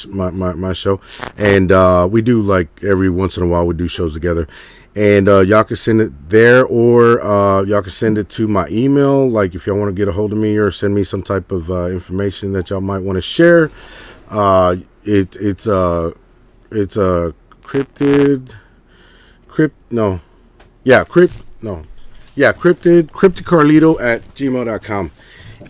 show, and we do like every once in a while we do shows together, and y'all can send it there, or y'all can send it to my email. Like if y'all want to get a hold of me or send me some type of information that y'all might want to share, it's cryptidcarlito@gmail.com.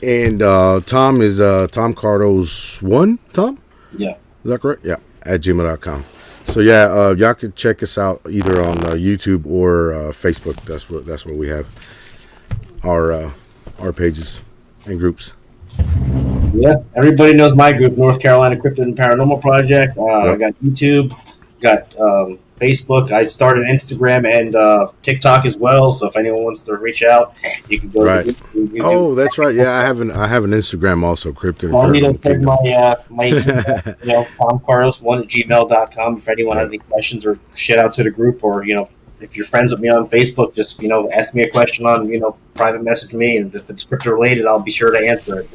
And Tom is Tom Kardos 1, Tom? Yeah. Is that correct? Yeah, at gmail.com. So y'all can check us out either on YouTube or Facebook. That's where we have our pages and groups. Yeah, everybody knows my group, North Carolina Cryptid and Paranormal Project. I got YouTube, got Facebook. I started Instagram and TikTok as well. So if anyone wants to reach out, you can go. Right. To YouTube. Oh, that's right. Yeah, I have an Instagram also, Cryptid and Carlito Paranormal said Kingdom. my email, TomCardos1@gmail.com. If anyone has any questions or shit out to the group, or if you're friends with me on Facebook, just ask me a question on private message me, and if it's crypto related, I'll be sure to answer it.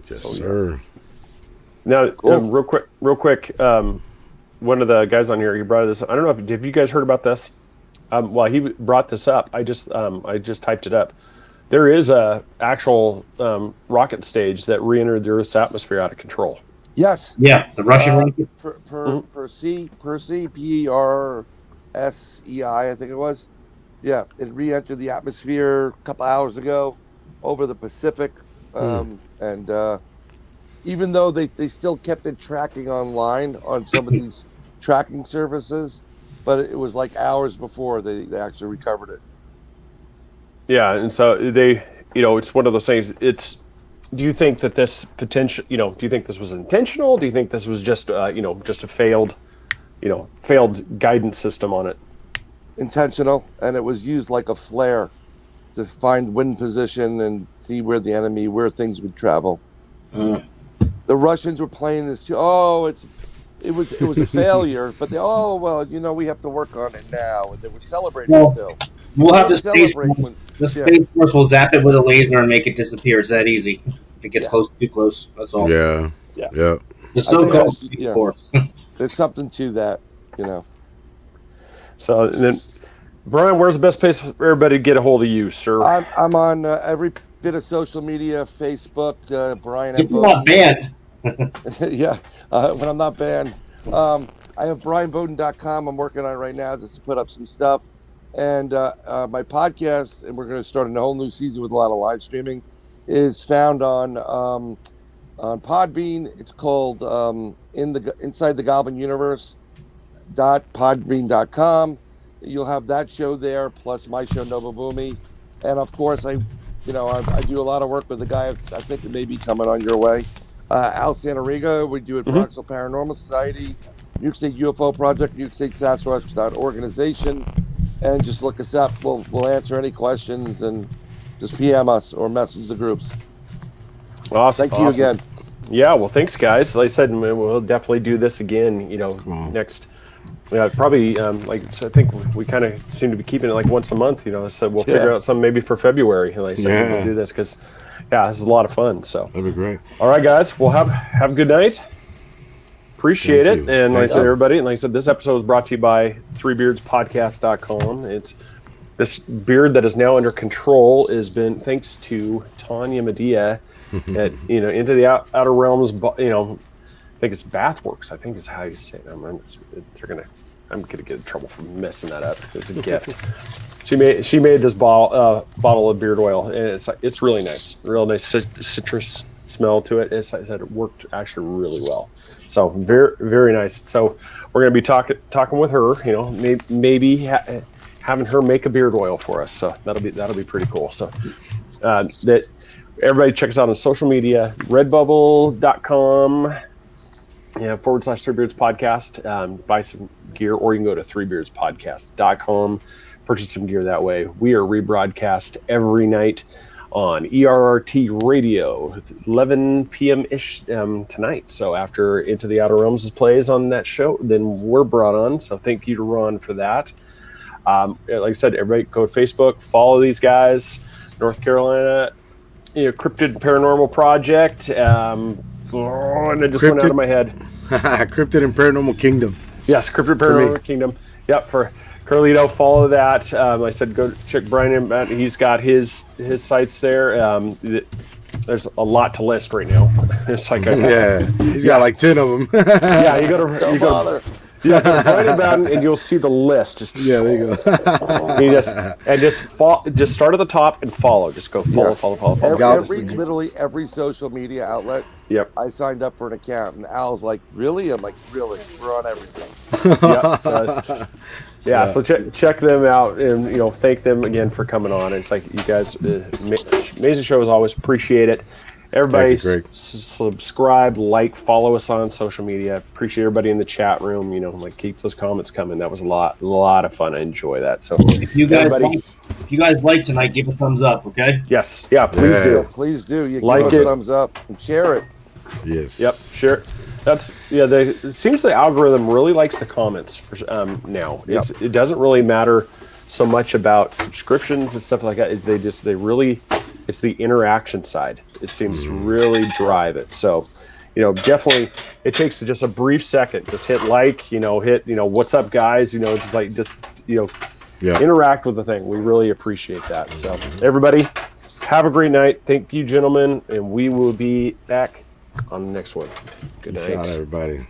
Yes, sir. Now, real quick. One of the guys on here, he brought this. I don't know have you guys heard about this? Well, he brought this up. I just typed it up. There is a actual rocket stage that re-entered the Earth's atmosphere out of control. Yes. Yeah, the Russian rocket. Percy, PRSEI, I think it was. Yeah, it re-entered the atmosphere a couple hours ago over the Pacific, and even though they still kept it tracking online on some of these tracking services, but it was like hours before they actually recovered it. Yeah, and so it's one of those things. Do you think that this potential, do you think this was intentional? Do you think this was just a failed guidance system on it? Intentional, and it was used like a flare to find wind position and see where things would travel. The Russians were playing this too. It was a failure, but we have to work on it now, and they were celebrating still. We'll have the Space Force will zap it with a laser and make it disappear. It's that easy. If it gets too close, that's all. Yeah. The so-called Space Force. There's something to that, So then, Brian, where's the best place for everybody to get a hold of you, sir? I'm on every bit of social media, Facebook, Brian M. If you're not banned. Yeah, when I'm not banned. I have BrianBowden.com I'm working on right now just to put up some stuff. And my podcast, and we're going to start a whole new season with a lot of live streaming, is found on Podbean. It's called Inside the Goblin Universe .podbean.com. You'll have that show there, plus my show Nova Boomy, and of course I do a lot of work with the guy I think it may be coming on your way, Al Santariga. We do at Bronxville Paranormal Society, New York State UFO Project, New York State Sasquatch organization, and just look us up. We'll answer any questions and just PM us or message the groups. Awesome. Thank you again. Yeah, well, thanks, guys. Like I said, we'll definitely do this again. Next. Yeah, probably. I think we kind of seem to be keeping it like once a month. So we'll figure out something maybe for February. Like I said, we'll do this because, this is a lot of fun. So that'd be great. All right, guys. Well, have a good night. Appreciate it. And like I said, everybody. And like I said, this episode was brought to you by 3beardspodcast.com. It's this beard that is now under control has been thanks to Tanya Medea at Into the Outer Realms. I think it's Bathworks. I think is how you say it. They're gonna I'm gonna get in trouble for messing that up. It's a gift. She made this bottle of beard oil, and it's really nice, real nice citrus smell to it. As I said, it worked actually really well. So very, very nice. So we're gonna be talking with her. You know, maybe having her make a beard oil for us. So that'll be pretty cool. So that everybody check us out on social media, redbubble.com. Yeah, /Three Beards Podcast. Buy some gear, or you can go to threebeardspodcast.com. Purchase some gear that way. We are rebroadcast every night on ERRT Radio, 11 p.m. ish tonight. So after Into the Outer Realms plays on that show, then we're brought on. So thank you to Ron for that. Like I said, everybody go to Facebook, follow these guys. North Carolina, Cryptid Paranormal Project. And it just went out of my head. Cryptid and Paranormal Kingdom. Yes, Cryptid Paranormal Kingdom. Yep, for Carlito, follow that. I said go check Bryan M. He's got his sites there. There's a lot to list right now. It's like he's got like 10 of them. Yeah, you go to Bryan M. and you'll see the list. There you go. Just start at the top and follow. Just go follow. Literally every social media outlet. Yep. I signed up for an account, and Al's like, "Really?" I'm like, "Really? We're on everything." So check them out, and thank them again for coming on. It's like you guys, amazing show as always. Appreciate it. Everybody subscribe, follow us on social media. Appreciate everybody in the chat room. Keep those comments coming. That was a lot of fun. I enjoy that. So if you guys like tonight, give a thumbs up, okay? Yes. Yeah, please do. Please do. You like give us a thumbs up and share it. Yes. Yep. Share. It seems the algorithm really likes the comments now. Yep. It doesn't really matter so much about subscriptions and stuff like that. It's the interaction side. It seems to really drive it. So, definitely it takes just a brief second. Just hit hit, what's up guys? Interact with the thing. We really appreciate that. So everybody have a great night. Thank you, gentlemen. And we will be back on the next one. Good night. Peace out, everybody.